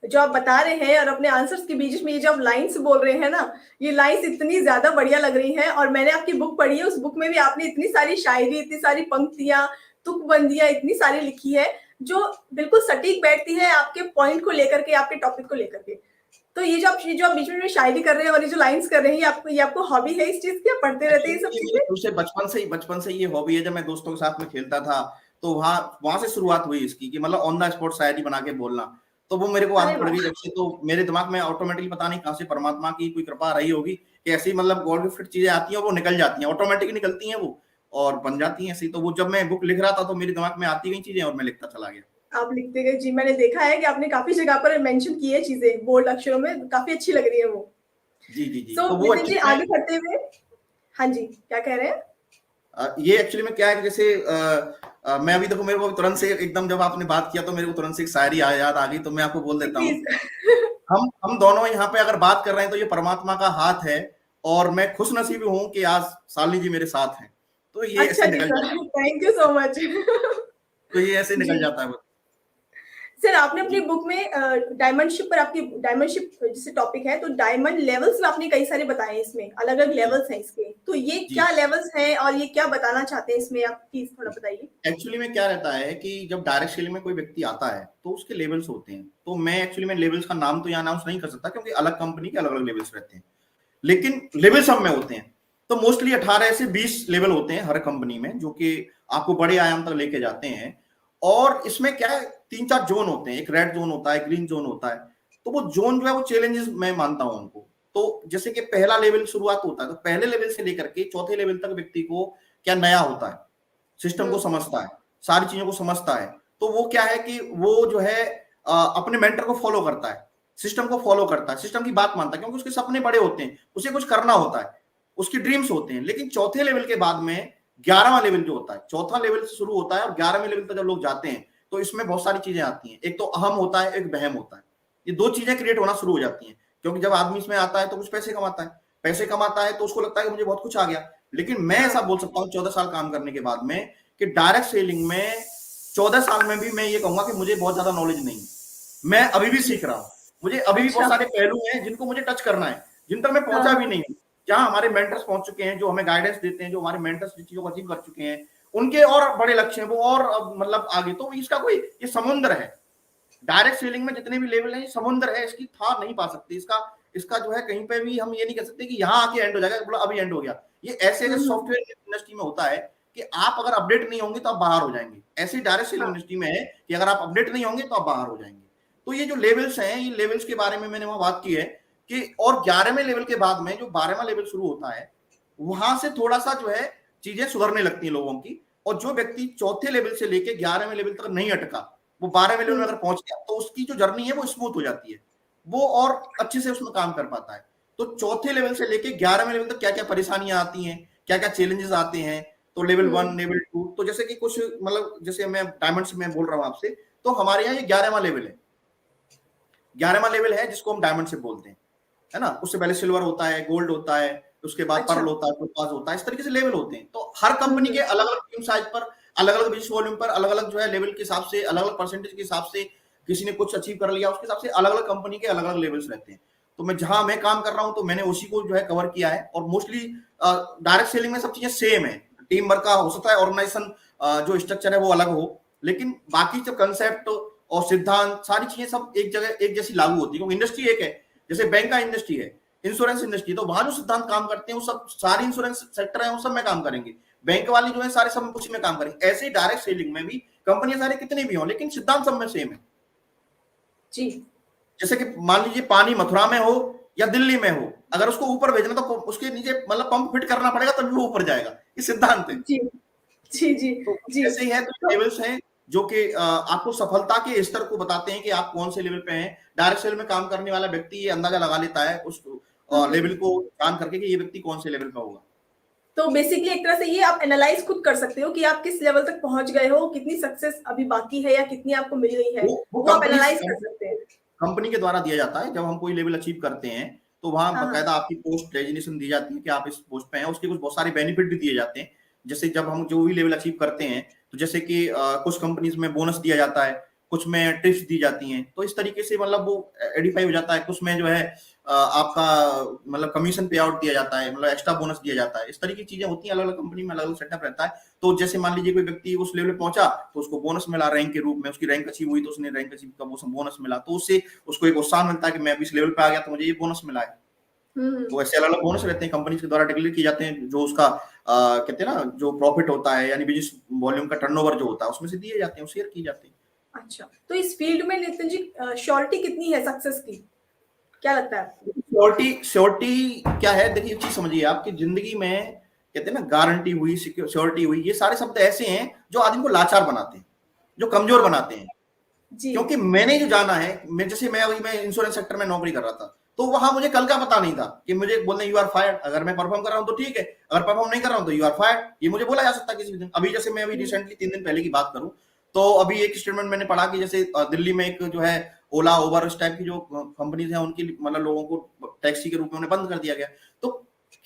Speaker 1: जो आप बता रहे हैं और अपने आंसर्स के बीच में ये जो आप लाइन्स बोल रहे हैं ना, ये लाइन्स इतनी ज्यादा बढ़िया लग रही हैं। और मैंने आपकी बुक पढ़ी है, उस बुक में भी आपने इतनी सारी शायरी, इतनी सारी पंक्तियां, तुकबंदियां इतनी सारी लिखी है जो बिल्कुल सटीक बैठती है आपके पॉइंट को लेकर के, आपके टॉपिक को लेकर के। तो ये जो आप बीच में शायरी कर रहे हैं और ये जो लाइन्स कर रहे हैं, ये आपको हॉबी है इस चीज की? आप पढ़ते रहते हैं ये सब चीजें?
Speaker 2: बचपन से ये हॉबी है। जब मैं दोस्तों के साथ में खेलता था तो वहां से शुरुआत हुई इसकी, कि मतलब ऑन द स्पॉट शायरी बना के बोलना। तो वो मेरे को आदत पड़ गई जब से, तो मेरे दिमाग में ऑटोमेटिकली पता नहीं कहां से परमात्मा की कोई कृपा रही होगी कि ऐसी मतलब गॉड गिफ्टेड चीजें आती हैं, वो निकल जाती हैं, ऑटोमेटिक निकलती हैं वो और बन जाती हैं ऐसी। तो वो जब मैं बुक लिख रहा था तो मेरे दिमाग में आती गई चीजें और मैं लिखता चला गया।
Speaker 1: आप लिखते गए जी। मैंने देखा है कि आपने काफी जगह पर मेंशन की है चीजें बोल्ड अक्षरों में, काफी अच्छी लग रही है वो।
Speaker 2: जी जी जी।
Speaker 1: तो
Speaker 2: वो
Speaker 1: नितिन जी आगे बढ़ते हुए, हाँ जी क्या कह रहे हैं?
Speaker 2: ये एक्चुअली में क्या है, जैसे मैं अभी देखो, मेरे को तुरंत से एकदम जब आपने बात किया तो मेरे को तुरंत से एक शायरी याद आ गई, तो मैं आपको बोल देता हूँ। हम दोनों यहाँ पे अगर बात कर रहे हैं तो ये परमात्मा का हाथ है, और मैं खुश नसीब हूँ कि आज शालिनी जी मेरे साथ हैं। तो ये
Speaker 1: अच्छा
Speaker 2: ऐसे निकल जाता है।
Speaker 1: Thank you so much.
Speaker 2: तो ये ऐसे निकल जाता है।
Speaker 1: सर, आपने अपनी बुक में डायमंडशिप पर, आपकी डायमंडशिप जैसे टॉपिक है, तो डायमंड लेवल्स में आपने कई सारे बताए, इसमें अलग अलग लेवल्स हैं इसके। तो ये क्या लेवल्स हैं और ये क्या बताना चाहते हैं इसमें, आप प्लीज थोड़ा बताइए।
Speaker 2: एक्चुअली में क्या रहता है कि जब डायरेक्ट सेलिंग में कोई व्यक्ति आता है तो उसके लेवल्स होते हैं। तो मैं एक्चुअली में लेवल्स का नाम तो यहाँ अनाउंस नहीं कर सकता, क्योंकि अलग कंपनी के अलग अलग लेवल्स रहते हैं, लेकिन लेवल सब में होते हैं। तो मोस्टली 18 से 20 लेवल होते हैं हर कंपनी में, जो कि आपको बड़े आयाम तक लेके जाते हैं। और इसमें क्या है, 3-4 जोन होते हैं। एक रेड जोन होता है, ग्रीन जोन होता है। तो वो जोन जो है वो चैलेंजेस मैं मानता हूं उनको। तो जैसे कि पहला लेवल शुरुआत होता है, तो पहले लेवल से लेकर के चौथे लेवल तक व्यक्ति को क्या नया होता है, सिस्टम को समझता है, सारी चीजों को समझता है। तो वो क्या है कि वो जो है अपने मेंटर को फॉलो करता है, सिस्टम को फॉलो करता है, सिस्टम की बात मानता है, क्योंकि उसके सपने बड़े होते हैं, उसे कुछ करना होता है, उसकी ड्रीम्स होते हैं। लेकिन चौथे लेवल के बाद में 11वां लेवल जो होता है, चौथा लेवल से शुरू होता है और 11वें लेवल तक जब लोग जाते हैं तो इसमें बहुत सारी चीजें आती हैं। एक तो अहम होता है, एक बहम होता है। ये दो चीजें क्रिएट होना शुरू हो जाती हैं, क्योंकि जब आदमी इसमें आता है तो कुछ पैसे कमाता है, पैसे कमाता है तो उसको लगता है कि मुझे बहुत कुछ आ गया। लेकिन मैं ऐसा बोल सकता हूँ 14 साल काम करने के बाद में कि डायरेक्ट सेलिंग में 14 साल में भी मैं ये कहूंगा कि मुझे बहुत ज्यादा नॉलेज नहीं, मैं अभी भी सीख रहा हूँ। मुझे अभी भी बहुत सारे पहलू हैं जिनको मुझे टच करना है, जिन तक मैं पहुंचा भी नहीं हूँ। जहां हमारे मेंटर्स पहुंच चुके हैं, जो हमें गाइडेंस देते हैं, जो हमारे मेंटर्स जिन चीजों को अचीव कर चुके हैं, उनके और बड़े लक्ष्य हैं, वो और मतलब आगे। तो इसका कोई ये समुद्र है, डायरेक्ट सेलिंग में जितने भी लेवल हैं समुद्र है, इसकी था नहीं पा सकती। इसका जो है कहीं पे भी हम ये नहीं कह सकते कि यहाँ आके एंड हो जाएगा, बोला अभी एंड हो गया। ये ऐसे सॉफ्टवेयर इंडस्ट्री में होता है कि आप अगर अपडेट नहीं होंगे तो आप बाहर हो जाएंगे। ऐसे डायरेक्ट सेलिंग इंडस्ट्री में है कि अगर आप अपडेट नहीं होंगे तो आप बाहर हो जाएंगे। तो ये जो लेवल्स हैं, ये लेवल्स के बारे में मैंने वहां बात की है कि और 11वें लेवल के बाद में जो 12वां लेवल शुरू होता है, वहां से थोड़ा सा जो है चीजें सुधरने लगती हैं लोगों की। और जो व्यक्ति चौथे लेवल से लेके 11वें लेवल तक नहीं अटका, वो 12वें लेवल में अगर पहुंच गया तो उसकी जो जर्नी है वो स्मूथ हो जाती है, वो और अच्छे से उसमें काम कर पाता है। तो चौथे लेवल से लेके 11वें लेवल तक क्या क्या परेशानियां आती हैं, क्या क्या चैलेंजेस आते हैं। तो लेवल 1, लेवल 2, तो जैसे कि कुछ मतलब जैसे मैं डायमंड से मैं बोल रहा हूँ आपसे, तो हमारे यहाँ ये 11वां लेवल है। 11वां लेवल है जिसको हम डायमंड से बोलते हैं, है ना। उससे पहले सिल्वर होता है, गोल्ड होता है, उसके बाद पर्ल होता है, टोपाज होता है। इस तरीके से लेवल होते हैं। तो हर कंपनी के अलग अलग टीम साइज पर, अलग अलग बिजनेस वॉल्यूम पर, अलग अलग जो है लेवल के हिसाब से, अलग अलग परसेंटेज के हिसाब से, किसी ने कुछ अचीव कर लिया उसके हिसाब से अलग अलग कंपनी के अलग अलग लेवल्स रहते हैं। तो मैं जहां मैं काम कर रहा हूं तो मैंने उसी को जो है कवर किया है। और मोस्टली डायरेक्ट सेलिंग में सब चीजें सेम है। टीम वर्क का हो सकता है, ऑर्गेनाइजेशन जो स्ट्रक्चर है वो अलग हो, लेकिन बाकी जब कंसेप्ट और सिद्धांत सारी चीजें सब एक जगह एक जैसी लागू होती है, क्योंकि इंडस्ट्री एक है। जैसे बैंक का इंडस्ट्री है, इंश्योरेंस इंडस्ट्री, तो वहां जो सिद्धांत काम करते हैं वो सब, सारी इंश्योरेंस सेक्टर है वो सब में काम करेंगे, बैंक वाली जो है सारे सब कुछ में काम करेंगे। ऐसे ही डायरेक्ट सेलिंग में भी कंपनियां सारे कितनी भी हो, लेकिन सिद्धांत सब में सेम है
Speaker 1: जी।
Speaker 2: जैसे कि मान लीजिए पानी मथुरा में हो या दिल्ली में हो, अगर उसको ऊपर भेजना तो उसके नीचे मतलब पंप फिट करना पड़ेगा तभी वो ऊपर जाएगा। ये सिद्धांत है।
Speaker 1: जी जी जी
Speaker 2: तो
Speaker 1: जी।
Speaker 2: ऐसे ही है। तो लेवल्स हैं जो कि आपको सफलता के स्तर को बताते हैं कि आप कौन से लेवल पे हैं। डायरेक्ट सेल में काम करने वाला व्यक्ति ये अंदाजा लगा लेता है लेवल को जान करके कि ये व्यक्ति कौन से लेवल का होगा।
Speaker 1: तो बेसिकली एक तरह से ये आप एनालाइज खुद कर सकते हो कि आप किस लेवल तक पहुंच गए हो, कितनी सक्सेस अभी बाकी है या कितनी आपको मिल गई है, वो आप एनालाइज कर सकते हैं।
Speaker 2: कंपनी के द्वारा दिया जाता है। जब हम कोई लेवल अचीव करते हैं तो वहां
Speaker 1: हाँ,
Speaker 2: बकायदा आपकी पोस्ट डेजिग्नेशन दी जाती है कि आप इस पोस्ट पे हैं। उसके कुछ बहुत सारे बेनिफिट भी दिए जाते हैं। जैसे जब हम जो भी लेवल अचीव करते हैं तो जैसे कि कुछ कंपनीज में बोनस दिया जाता है, कुछ में टिप्स दी जाती हैं। तो इस तरीके से मतलब वो एडिफाई हो जाता है। कुछ में जो है आपका मतलब कमीशन पे आउट दिया जाता है, मतलब एक्स्ट्रा बोनस दिया जाता है। इस तरह की चीजें होती हैं। अलग अलग कंपनी में अलग अलग सेटअप रहता है। तो जैसे मान लीजिए कोई व्यक्ति उस लेवल पे पहुंचा तो उसको बोनस मिला रैंक के रूप में, उसकी रैंक अचीव हुई तो उसने रैंक अचीव का बोनस मिला, तो उससे उसको एक उत्साह मिलता है कि मैं अभी इस लेवल पे आ गया तो मुझे ये बोनस मिला है। तो ऐसे अलग अलग बोनस रहते हैं, कंपनी के द्वारा डिक्लेयर किए जाते हैं। जो उसका कहते हैं ना, जो प्रॉफिट होता है यानी बिजनेस वॉल्यूम का टर्नओवर जो होता है उसमें से दिए जाते हैं, शेयर किए जाते हैं।
Speaker 1: अच्छा, तो इस फील्ड में नितिन जी श्योरिटी कितनी है सक्सेस की, क्या लगता है आपको?
Speaker 2: श्योरिटी क्या है, देखिए चीज समझिए, आपकी जिंदगी में कहते हैं ना गारंटी हुई, श्योरिटी हुई, ये सारे शब्द ऐसे हैं जो आदमी को लाचार बनाते हैं, जो कमजोर बनाते हैं। क्योंकि मैंने जो जाना है, मैं इंश्योरेंस सेक्टर में नौकरी कर रहा था, तो वहां मुझे कल का पता नहीं था कि मुझे बोलने यू आर फायर्ड। अगर मैं परफॉर्म कर रहा हूं तो ठीक है, अगर परफॉर्म नहीं कर रहा हूं तो यू आर फायर्ड, ये मुझे बोला जा सकता है किसी भी दिन। अभी जैसे मैं अभी रिसेंटली 3 दिन पहले की बात करूं तो अभी एक स्टेटमेंट मैंने पढ़ा कि जैसे दिल्ली में एक जो है ओला, उबर, इस टाइप की जो कंपनीज हैं उनकी मतलब लोगों को टैक्सी के रूप में उन्हें बंद कर दिया गया। तो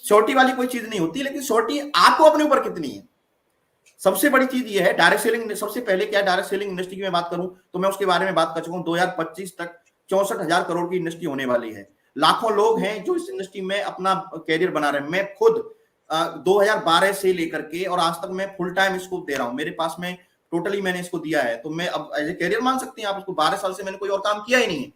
Speaker 2: श्योरिटी वाली कोई चीज नहीं होती, लेकिन श्योरिटी आपको अपने ऊपर कितनी है। सबसे बड़ी चीज ये है डायरेक्ट सेलिंग। सबसे पहले क्या, डायरेक्ट सेलिंग इंडस्ट्री की मैं बात करूं तो मैं उसके बारे में बात कर चुका हूं। 2025 तक 64,000 करोड़ की इंडस्ट्री होने वाली है। लाखों लोग हैं जो इस इंडस्ट्री में अपना कैरियर बना रहे हैं। मैं खुद 2012 से लेकर के और आज तक मैं फुल टाइम इसको दे रहा हूं। मेरे पास में टोटली मैंने इसको दिया है, तो मैं अब एज ए कैरियर मान सकते हैं आप इसको। 12 साल से मैंने कोई और काम किया ही नहीं है,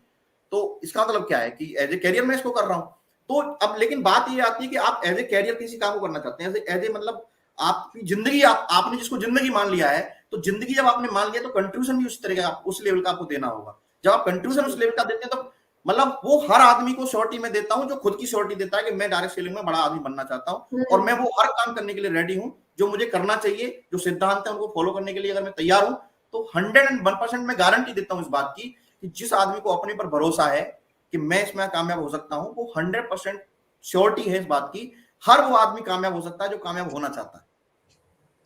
Speaker 2: तो इसका मतलब क्या है कि एज ए कैरियर मैं इसको कर रहा हूं। तो अब लेकिन बात ये आती है कि आप एज ए कैरियर किसी काम को करना चाहते हैं, एज ए मतलब आपकी जिंदगी, आपने जिसको जिंदगी मान लिया है, तो जिंदगी जब आपने मान लिया तो कंट्रीब्यूशन भी उस तरह का, उस लेवल का आपको देना होगा। जब आप कंट्रीब्यूशन उस लेवल का देते हैं तो मतलब वो हर आदमी को श्योरिटी में देता हूं जो खुद की श्योरिटी देता है कि मैं डायरेक्ट सेलिंग में बड़ा आदमी बनना चाहता हूं और मैं वो हर काम करने के लिए रेडी हूं जो मुझे करना चाहिए। जो सिद्धांत है उनको फॉलो करने के लिए अगर मैं तैयार हूं तो 101% मैं गारंटी देता हूं इस बात की कि जिस आदमी को अपने पर भरोसा है कि मैं इसमें कामयाब हो सकता हूं, वो 100% श्योरिटी है इस बात की, हर वो आदमी कामयाब हो सकता है जो कामयाब होना चाहता है।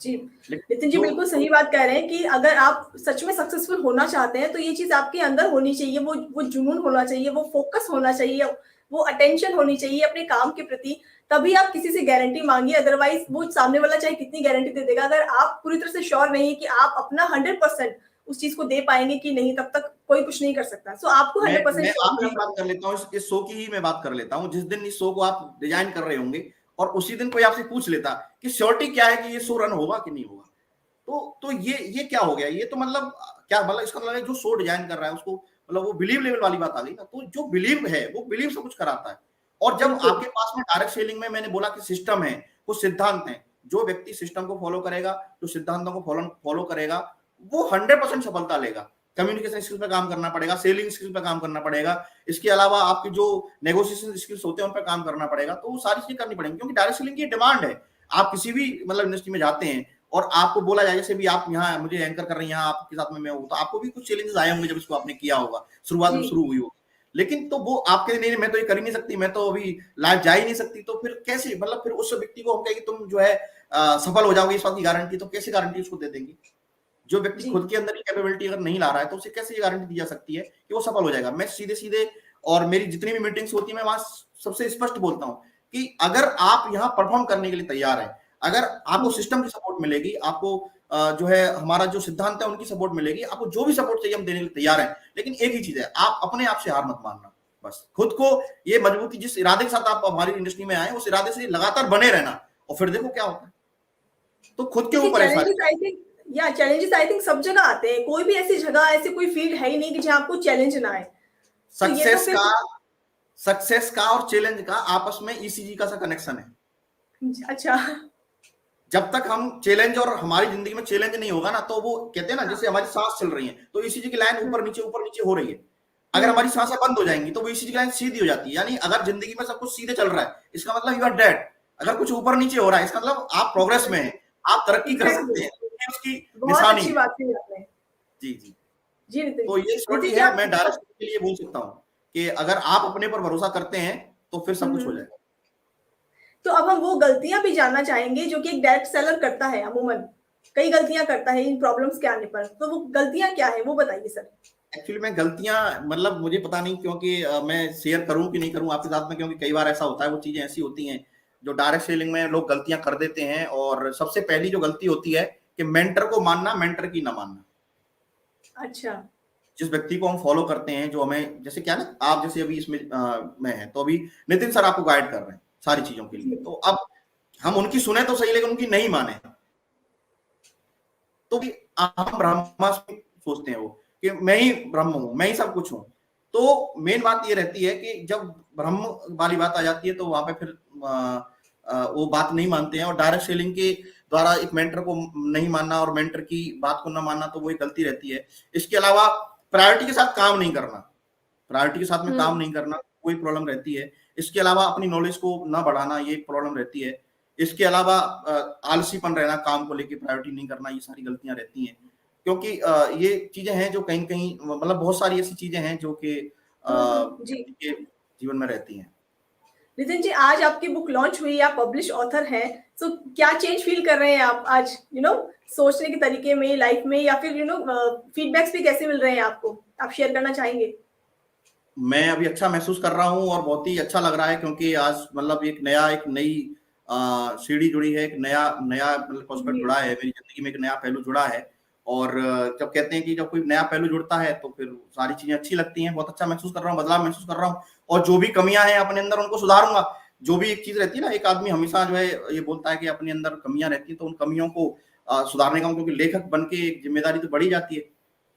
Speaker 1: जी नितिन जी बिल्कुल सही बात कह रहे हैं कि अगर आप सच में सक्सेसफुल होना चाहते हैं तो ये चीज आपके अंदर होनी चाहिए। वो जुनून होना चाहिए, वो फोकस होना चाहिए, वो अटेंशन होनी चाहिए अपने काम के प्रति। तभी आप किसी से गारंटी मांगिए, अदरवाइज वो सामने वाला चाहे कितनी गारंटी दे देगा, अगर आप पूरी तरह से श्योर नहीं है कि आप अपना 100% उस चीज को दे पाएंगे कि नहीं, तब तक कोई कुछ नहीं कर सकता। सो आपको 100%
Speaker 2: मैं बात कर लेता हूँ, इस शो की ही मैं बात कर लेता हूँ। जिस दिन इस शो को आप डिजाइन कर रहे होंगे और उसी दिन कोई आपसे पूछ लेता कि श्योरिटी क्या है कि ये शो रन होगा कि नहीं होगा, तो ये क्या हो गया। ये तो मतलब क्या, मतलब इसका मतलब जो शो डिजाइन कर रहा है उसको मतलब वो बिलीव लेवल वाली बात आ गई ना। तो जो बिलीव है वो बिलीव से कुछ कराता है। और जब आपके पास में डायरेक्ट सेलिंग में मैंने बोला कि सिस्टम है, कुछ सिद्धांत है, जो व्यक्ति सिस्टम को फॉलो करेगा, जो सिद्धांतों को फॉलो करेगा, वो 100% सफलता लेगा। कम्युनिकेशन स्किल पे काम करना पड़ेगा, सेलिंग स्किल पे काम करना पड़ेगा, इसके अलावा आपकी जो नेगोशिएशन स्किल्स होते हैं उन पर काम करना पड़ेगा। तो वो सारी चीजें करनी पड़ेंगी क्योंकि डायरेक्ट सेलिंग की डिमांड है। आप किसी भी मतलब इंडस्ट्री में जाते हैं और आपको बोला जाए, जैसे भी आप यहाँ मुझे एंकर कर रहे हैं, यहाँ आपके साथ में मैं हूँ, तो आपको भी कुछ चैलेंजेस आए होंगे जब इसको आपने किया होगा, शुरुआत में शुरू हुई हो। लेकिन तो वो आपके नहीं, मैं तो ये कर ही नहीं सकती, मैं तो अभी लाइव जा ही नहीं सकती, तो फिर कैसे, मतलब फिर उस व्यक्ति को हम कहेंगे तुम जो है सफल हो जाओगे इस बात की गारंटी, तो कैसे गारंटी उसको दे देंगे। जो व्यक्ति खुद के अंदर कैपेबिलिटी अगर नहीं ला रहा है तो उसे कैसे गारंटी दी जा सकती है कि वो सफल हो जाएगा। मैं सीधे सीधे, और मेरी जितनी भी मीटिंग्स होती है मैं वहां सबसे स्पष्ट बोलता हूं कि अगर आप यहाँ परफॉर्म करने के लिए तैयार हैं, अगर आपको सिस्टम की सपोर्ट मिलेगी, आपको जो है हमारा जो सिद्धांत है उनकी सपोर्ट मिलेगी, आपको जो भी सपोर्ट चाहिए हम देने के लिए तैयार हैं। लेकिन एक ही चीज है, आप अपने आप से हार मत मानना। बस खुद को ये मजबूती, जिस इरादे के साथ आप हमारी इंडस्ट्री में आए उस इरादे से लगातार बने रहना और फिर देखो क्या होता है। तो खुद के ऊपर
Speaker 1: चैलेंजेस आई थिंक सब जगह आते हैं। कोई भी ऐसी जगह, ऐसी कोई फील्ड है ही नहीं कि जहां आपको चैलेंज ना आए।
Speaker 2: सक्सेस का और चैलेंज का आपस में ईसीजी का सा कनेक्शन है।
Speaker 1: अच्छा,
Speaker 2: जब तक हम चैलेंज, और हमारी जिंदगी में चैलेंज नहीं होगा ना, तो वो कहते हैं ना, जैसे हमारी सांस चल रही है तो ईसीजी की लाइन ऊपर नीचे हो रही है। अगर हमारी सांसें बंद हो जाएंगी तो वो ईसीजी की लाइन सीधी हो जाती है। यानी अगर जिंदगी में सब कुछ सीधे चल रहा है, इसका मतलब यू आर डेड। अगर कुछ ऊपर नीचे हो रहा है, इसका मतलब आप प्रोग्रेस में हैं, आप तरक्की कर सकते हैं, उसकी निशानी।
Speaker 1: अच्छी बात है आपने।
Speaker 2: जी तो ये श्योरिटी है। मैं डायरेक्ट के लिए बोल सकता हूँ कि अगर आप अपने पर भरोसा करते हैं तो फिर सब कुछ हो जाएगा।
Speaker 1: तो अब हम वो गलतियां भी जानना चाहेंगे जो कि एक डायरेक्ट सेलर करता है, अमूमन कई गलतियां करता है इन प्रॉब्लम्स के आने पर, तो वो गलतियां क्या है वो बताइए सर।
Speaker 2: एक्चुअली मैं गलतियां मतलब मुझे पता नहीं क्योंकि मैं शेयर करूं कि नहीं करूं आपके साथ में, क्योंकि कई बार ऐसा होता है, वो चीजें ऐसी होती हैं जो डायरेक्ट सेलिंग में लोग गलतियां कर देते हैं। और सबसे पहली जो गलती होती है कि मेंटर को मानना, मेंटर की ना मानना।
Speaker 1: अच्छा।
Speaker 2: जिस व्यक्ति को हम फॉलो करते हैं, जो हमें, जैसे क्या ना, आप जैसे अभी इसमें में है, तो अभी नितिन सर आपको गाइड कर रहे हैं सारी चीजों के लिए, तो अब हम उनकी सुने तो सही, लेकिन उनकी नहीं माने तो भी हम ब्रह्मास्म सोचते हैं वो कि मैं ही ब्रह्म हूं, मैं ही सब कुछ हूं। तो मेन बात ये रहती है कि जब ब्रह्म वाली बात आ जाती है तो वहां पे फिर वो बात नहीं मानते हैं। और डायरेक्ट सेलिंग के द्वारा एक मेंटर को नहीं मानना और मेंटर की बात को ना मानना, तो वो एक गलती रहती है। इसके अलावा प्रायोरिटी के साथ काम नहीं करना, प्रायोरिटी के साथ में काम नहीं करना कोई प्रॉब्लम रहती है। इसके अलावा अपनी नॉलेज को ना बढ़ाना, ये एक प्रॉब्लम रहती है। इसके अलावा आलसीपन रहना, काम को लेके प्रायोरिटी नहीं करना, ये सारी गलतियां रहती हैं। क्योंकि ये चीजें हैं जो कहीं कहीं मतलब बहुत सारी ऐसी चीजें हैं जो कि व्यक्ति के जीवन में रहती हैं।
Speaker 1: नितिन जी, आज आपकी बुक लॉन्च हुई, आप पब्लिश ऑथर हैं, तो क्या चेंज फील कर रहे हैं आप आज, सोचने के तरीके में, लाइफ में, या फिर फीडबैक्स भी कैसे मिल रहे हैं आपको, आप शेयर करना चाहेंगे?
Speaker 2: मैं अभी अच्छा महसूस कर रहा हूँ और बहुत ही अच्छा लग रहा है, क्योंकि आज मतलब एक नई सीढ़ी जुड़ी है, एक नया मतलब प्रोस्पेक्ट जुड़ा है मेरी जिंदगी में, एक नया पहलू जुड़ा है। और जब कहते हैं कि जब कोई नया पहलू जुड़ता है तो फिर सारी चीजें अच्छी लगती हैं। बहुत अच्छा महसूस कर रहा हूँ, बदलाव महसूस कर रहा हूँ, और जो भी कमियां हैं अपने अंदर उनको सुधारूंगा। जो भी एक चीज रहती है ना, एक आदमी हमेशा जो है ये बोलता है कि अपने अंदर कमियां रहती है, तो उन कमियों को सुधारने का, क्योंकि लेखक बन के एक जिम्मेदारी तो बढ़ी जाती है।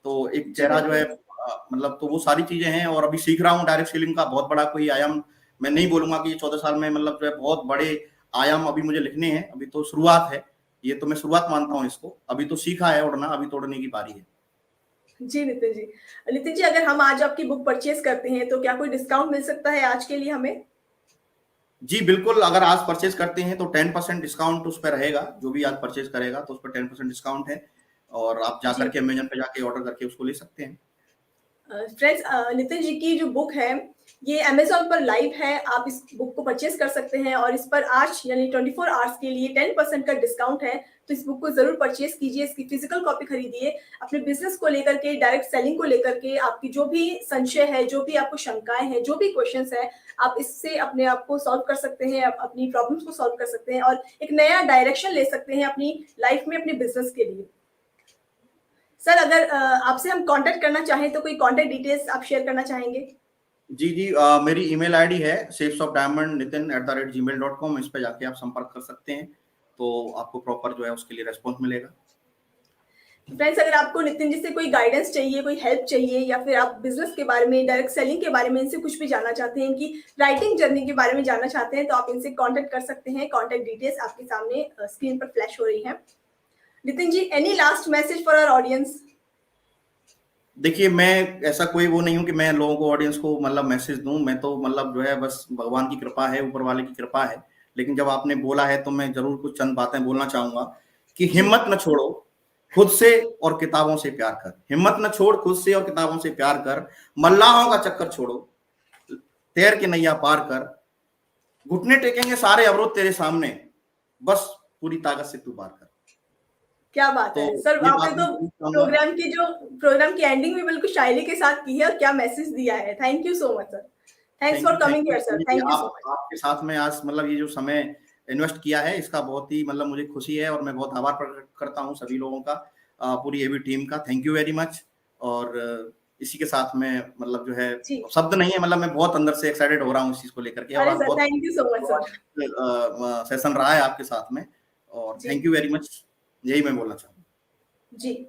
Speaker 2: तो एक चेहरा जो है मतलब, तो वो सारी चीजें हैं। और अभी सीख रहा हूँ डायरेक्ट सेलिंग का बहुत बड़ा कोई आयाम, मैं नहीं बोलूंगा कि ये 14 साल में मतलब जो है बहुत बड़े आयाम अभी मुझे लिखने हैं। अभी तो शुरुआत है, ये तो मैं शुरुआत मानता हूँ इसको। अभी तो सीखा है उड़ना, अभी तो उड़ने की बारी है।
Speaker 1: जी नितिन जी, अगर हम आज आपकी बुक परचेज करते हैं तो क्या कोई डिस्काउंट मिल सकता है आज के लिए हमें?
Speaker 2: जी बिल्कुल, अगर आज परचेज करते हैं तो 10% डिस्काउंट उस पर रहेगा। जो भी आज परचेज करेगा तो उस पर 10% डिस्काउंट है, और आप जाकर के अमेजन पे जाके ऑर्डर करके उसको ले सकते हैं।
Speaker 1: फ्रेंड्स, नितिन जी की जो बुक है ये अमेजोन पर लाइव है, आप इस बुक को परचेज कर सकते हैं, और इस पर आज यानी 24 आवर्स के लिए 10% का डिस्काउंट है। तो इस बुक को जरूर परचेज कीजिए, इसकी फिजिकल कॉपी खरीदिए। अपने बिजनेस को लेकर के, डायरेक्ट सेलिंग को लेकर के आपकी जो भी संशय है, जो भी आपको शंकाएं हैं, जो भी क्वेश्चंस है, आप इससे अपने आप को सॉल्व कर सकते हैं, अपनी प्रॉब्लम्स को सॉल्व कर सकते हैं, और एक नया डायरेक्शन ले सकते हैं अपनी लाइफ में, अपने बिजनेस के लिए। सर, अगर आपसे हम कांटेक्ट करना चाहें तो कोई कांटेक्ट डिटेल्स आप शेयर करना चाहेंगे?
Speaker 2: जी जी, मेरी ईमेल आईडी है shapesofdiamondnitin@gmail.com। इस पे जाके आप संपर्क कर सकते हैं, तो आपको प्रॉपर जो है उसके लिए रेस्पॉन्स मिलेगा।
Speaker 1: फ्रेंड्स, अगर आपको नितिन जी से कोई गाइडेंस चाहिए, कोई हेल्प चाहिए, या फिर आप बिजनेस के बारे में, डायरेक्ट सेलिंग के बारे में इनसे कुछ भी जानना चाहते हैं, इनकी राइटिंग जर्नी के बारे में जानना चाहते हैं, तो आप इनसे कांटेक्ट कर सकते हैं। कांटेक्ट डिटेल्स आपके सामने स्क्रीन पर फ्लैश हो रही है। Nitin ji, any last message for our audience?
Speaker 2: देखिए, मैं ऐसा कोई वो नहीं हूँ कि मैं लोगों को, ऑडियंस को मतलब मैसेज दूं। मैं तो मतलब जो है बस भगवान की कृपा है, ऊपर वाले की कृपा है। लेकिन जब आपने बोला है तो मैं जरूर कुछ चंद बातें बोलना चाहूंगा कि हिम्मत न छोड़ो, खुद से और किताबों से प्यार कर। हिम्मत न छोड़, खुद से और किताबों से प्यार कर। मल्लाहों का चक्कर छोड़ो, तैर के नैया पार कर। घुटने टेकेंगे सारे अवरोध तेरे सामने, बस पूरी ताकत से तू पार कर।
Speaker 1: क्या बात
Speaker 2: तो
Speaker 1: है सर,
Speaker 2: ये
Speaker 1: आपने
Speaker 2: बात
Speaker 1: तो प्रोग्राम की एंडिंग भी बिल्कुल शायरी के साथ की है, और क्या मैसेज दिया है। Thank you so much sir, thanks for coming here sir, thank you so much.
Speaker 2: आपके साथ में आज मतलब ये जो समय इन्वेस्ट किया है, इसका बहुत ही मतलब मुझे खुशी है, और मैं बहुत आभार प्रकट करता हूँ सभी लोगों का, पूरी एबी टीम का। Thank you very much. और इसी के साथ में मतलब जो है शब्द नहीं है, मतलब मैं बहुत अंदर से एक्साइटेड हो रहा हूँ इस चीज को लेकर के। और बहुत
Speaker 1: thank you so much sir,
Speaker 2: session रहा है आपके साथ में, और थैंक यू वेरी मच, यही मैं बोलना चाहूँ
Speaker 1: जी।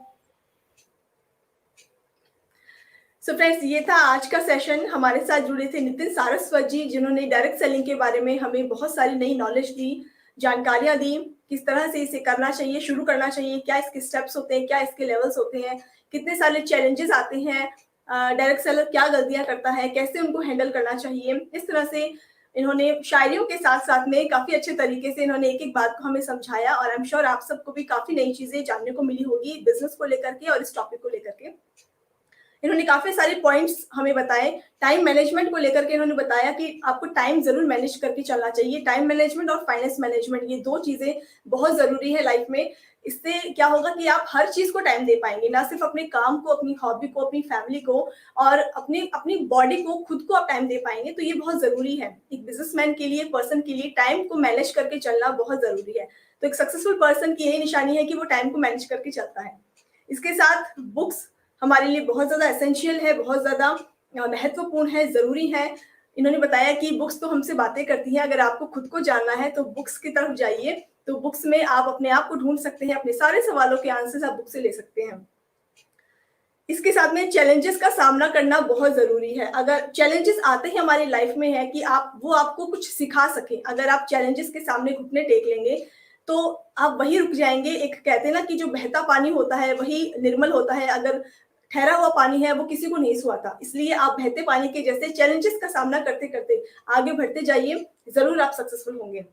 Speaker 1: सो फ्रेंड्स, ये था आज का सेशन। हमारे साथ जुड़े थे नितिन सारस्वत जी, जिन्होंने डायरेक्ट सेलिंग के बारे में हमें बहुत सारी नई नॉलेज दी, जानकारियां दी, किस तरह से इसे करना चाहिए, शुरू करना चाहिए, क्या इसके स्टेप्स होते हैं, क्या इसके लेवल्स होते हैं, कितने सारे चैलेंजेस आते हैं, डायरेक्ट सेलर क्या गलतियां करता है, कैसे उनको हैंडल करना चाहिए। इस तरह से इन्होंने शायरियों के साथ साथ में काफी अच्छे तरीके से इन्होंने एक एक बात को हमें समझाया, और आई एम श्योर आप सबको भी काफी नई चीजें जानने को मिली होगी बिजनेस को लेकर के और इस टॉपिक को लेकर के। इन्होंने काफी सारे पॉइंट्स हमें बताए। टाइम मैनेजमेंट को लेकर के इन्होंने बताया कि आपको टाइम जरूर मैनेज करके चलना चाहिए। टाइम मैनेजमेंट और फाइनेंस मैनेजमेंट, ये दो चीजें बहुत जरूरी है लाइफ में। इससे क्या होगा कि आप हर चीज को टाइम दे पाएंगे, ना सिर्फ अपने काम को, अपनी हॉबी को, अपनी फैमिली को और अपनी बॉडी को, खुद को आप टाइम दे पाएंगे। तो ये बहुत जरूरी है एक बिजनेसमैन के लिए, पर्सन के लिए टाइम को मैनेज करके चलना बहुत जरूरी है। तो एक सक्सेसफुल पर्सन की यही निशानी है कि वो टाइम को मैनेज करके चलता है। इसके साथ बुक्स हमारे लिए बहुत ज्यादा एसेंशियल है, बहुत ज्यादा महत्वपूर्ण है, जरूरी है। इन्होंने बताया कि बुक्स तो हमसे बातें करती हैं, अगर आपको खुद को जानना है तो बुक्स की तरफ जाइए। तो बुक्स में आप अपने आप को ढूंढ सकते हैं, अपने सारे सवालों के आंसर्स आप बुक से ले सकते हैं। इसके साथ में चैलेंजेस का सामना करना बहुत जरूरी है। अगर चैलेंजेस आते ही हमारी लाइफ में है कि वो आपको कुछ सिखा सके, अगर आप चैलेंजेस के सामने घुटने टेक लेंगे तो आप वही रुक जाएंगे। एक कहते हैं ना कि जो बहता पानी होता है वही निर्मल होता है, अगर ठहरा हुआ पानी है वो किसी को नहीं सुहाता। इसलिए आप बहते पानी के जैसे चैलेंजेस का सामना करते करते आगे बढ़ते जाइए, जरूर आप सक्सेसफुल होंगे।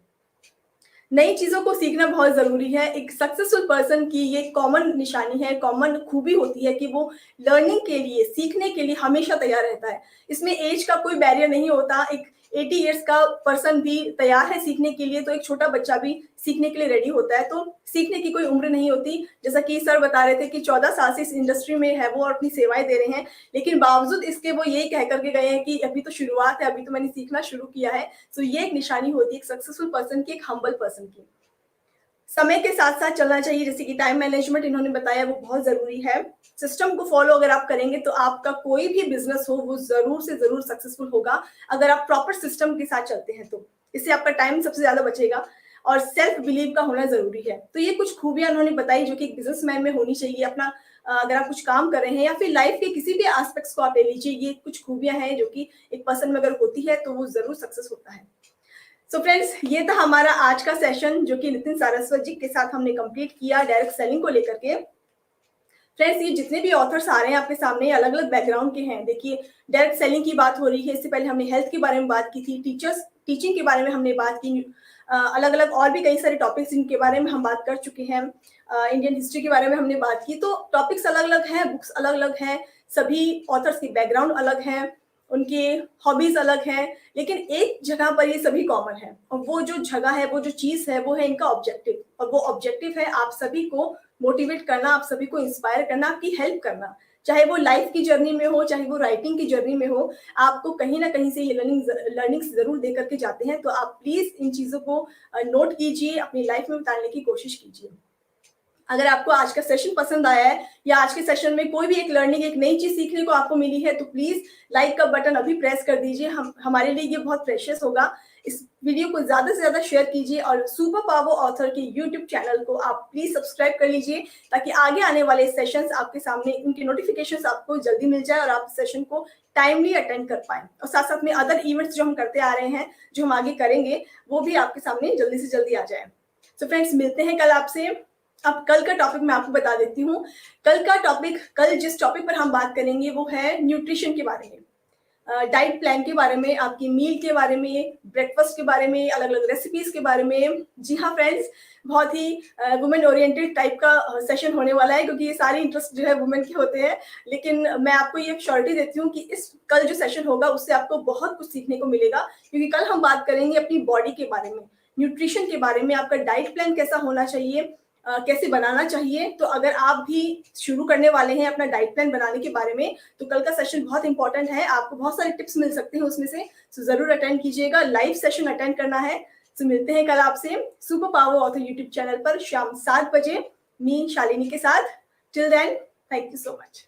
Speaker 1: नई चीजों को सीखना बहुत जरूरी है। एक सक्सेसफुल पर्सन की ये कॉमन निशानी है, कॉमन खूबी होती है कि वो लर्निंग के लिए, सीखने के लिए हमेशा तैयार रहता है। इसमें एज का कोई बैरियर नहीं होता। एक 80 इयर्स का पर्सन भी तैयार है सीखने के लिए, तो एक छोटा बच्चा भी सीखने के लिए रेडी होता है। तो सीखने की कोई उम्र नहीं होती। जैसा कि सर बता रहे थे कि 14 साल से इस इंडस्ट्री में है वो और अपनी सेवाएं दे रहे हैं, लेकिन बावजूद इसके वो यही कह करके गए हैं कि अभी तो शुरुआत है, अभी तो मैंने सीखना शुरू किया है। तो ये एक निशानी होती है एक सक्सेसफुल पर्सन की, एक हम्बल पर्सन की। समय के साथ साथ चलना चाहिए, जैसे कि टाइम मैनेजमेंट इन्होंने बताया वो बहुत जरूरी है। सिस्टम को फॉलो अगर आप करेंगे तो आपका कोई भी बिजनेस हो वो जरूर से जरूर सक्सेसफुल होगा, अगर आप प्रॉपर सिस्टम के साथ चलते हैं तो। इससे आपका टाइम सबसे ज्यादा बचेगा और सेल्फ बिलीव का होना जरूरी है। तो ये कुछ खूबियां उन्होंने बताई जो कि एक बिजनेसमैन में होनी चाहिए। अपना अगर आप कुछ काम कर रहे हैं या फिर लाइफ के किसी भी एस्पेक्ट्स को आप ले लीजिए, ये कुछ खूबियां हैं जो कि एक पर्सन में अगर होती है तो वो जरूर सक्सेस होता है। सो फ्रेंड्स, ये था हमारा आज का सेशन जो कि नितिन सारस्वत जी के साथ हमने कंप्लीट किया डायरेक्ट सेलिंग को लेकर के। फ्रेंड्स, ये जितने भी ऑथर्स आ रहे हैं आपके सामने अलग अलग बैकग्राउंड के हैं। देखिए, डायरेक्ट सेलिंग की बात हो रही है, इससे पहले हमने हेल्थ के बारे में बात की थी, टीचिंग के बारे में हमने बात की, अलग अलग और भी कई सारे टॉपिक्स जिनके बारे में हम बात कर चुके हैं। इंडियन हिस्ट्री के बारे में हमने बात की। तो टॉपिक्स अलग अलग हैं, बुक्स अलग अलग हैं, सभी ऑथर्स की बैकग्राउंड अलग हैं, उनके हॉबीज अलग हैं, लेकिन एक जगह पर ये सभी कॉमन है। और वो जो जगह है, वो जो चीज है, वो है इनका ऑब्जेक्टिव। और वो ऑब्जेक्टिव है आप सभी को मोटिवेट करना, आप सभी को इंस्पायर करना, आपकी हेल्प करना। चाहे वो लाइफ की जर्नी में हो, चाहे वो राइटिंग की जर्नी में हो, आपको कहीं ना कहीं से ये लर्निंग्स जरूर दे करके जाते हैं। तो आप प्लीज इन चीजों को नोट कीजिए, अपनी लाइफ में उतारने की कोशिश कीजिए। अगर आपको आज का सेशन पसंद आया है या आज के सेशन में कोई भी एक लर्निंग, एक नई चीज सीखने को आपको मिली है, तो प्लीज लाइक का बटन अभी प्रेस कर दीजिए। हमारे लिए ये बहुत प्रेशियस होगा। इस वीडियो को ज्यादा से ज्यादा शेयर कीजिए और सुपर पावर ऑथर के यूट्यूब चैनल को आप प्लीज सब्सक्राइब कर लीजिए, ताकि आगे आने वाले सेशंस आपके सामने, उनके नोटिफिकेशंस आपको जल्दी मिल जाए और आप सेशन को टाइमली अटेंड कर पाए। और साथ साथ में अदर इवेंट्स जो हम करते आ रहे हैं, जो हम आगे करेंगे, वो भी आपके सामने जल्दी से जल्दी आ जाए। तो फ्रेंड्स, मिलते हैं कल आपसे। अब कल का टॉपिक मैं आपको बता देती हूँ। कल जिस टॉपिक पर हम बात करेंगे वो है न्यूट्रिशन के बारे में, डाइट प्लान के बारे में, आपकी मील के बारे में, ब्रेकफास्ट के बारे में, अलग अलग रेसिपीज के बारे में। जी हाँ फ्रेंड्स, बहुत ही वुमेन ओरिएंटेड टाइप का सेशन होने वाला है, क्योंकि ये सारे इंटरेस्ट जो है वुमेन के होते हैं। लेकिन मैं आपको ये श्योरिटी देती हूँ कि इस कल जो सेशन होगा उससे आपको बहुत कुछ सीखने को मिलेगा, क्योंकि कल हम बात करेंगे अपनी बॉडी के बारे में, न्यूट्रिशन के बारे में, आपका डाइट प्लान कैसा होना चाहिए, कैसे बनाना चाहिए। तो अगर आप भी शुरू करने वाले हैं अपना डाइट प्लान बनाने के बारे में, तो कल का सेशन बहुत इंपॉर्टेंट है। आपको बहुत सारे टिप्स मिल सकते हैं उसमें से, तो जरूर अटेंड कीजिएगा। लाइव सेशन अटेंड करना है। तो मिलते हैं कल आपसे super power author YouTube channel पर शाम 7 बजे मी शालिनी के साथ। Till then, thank you so much.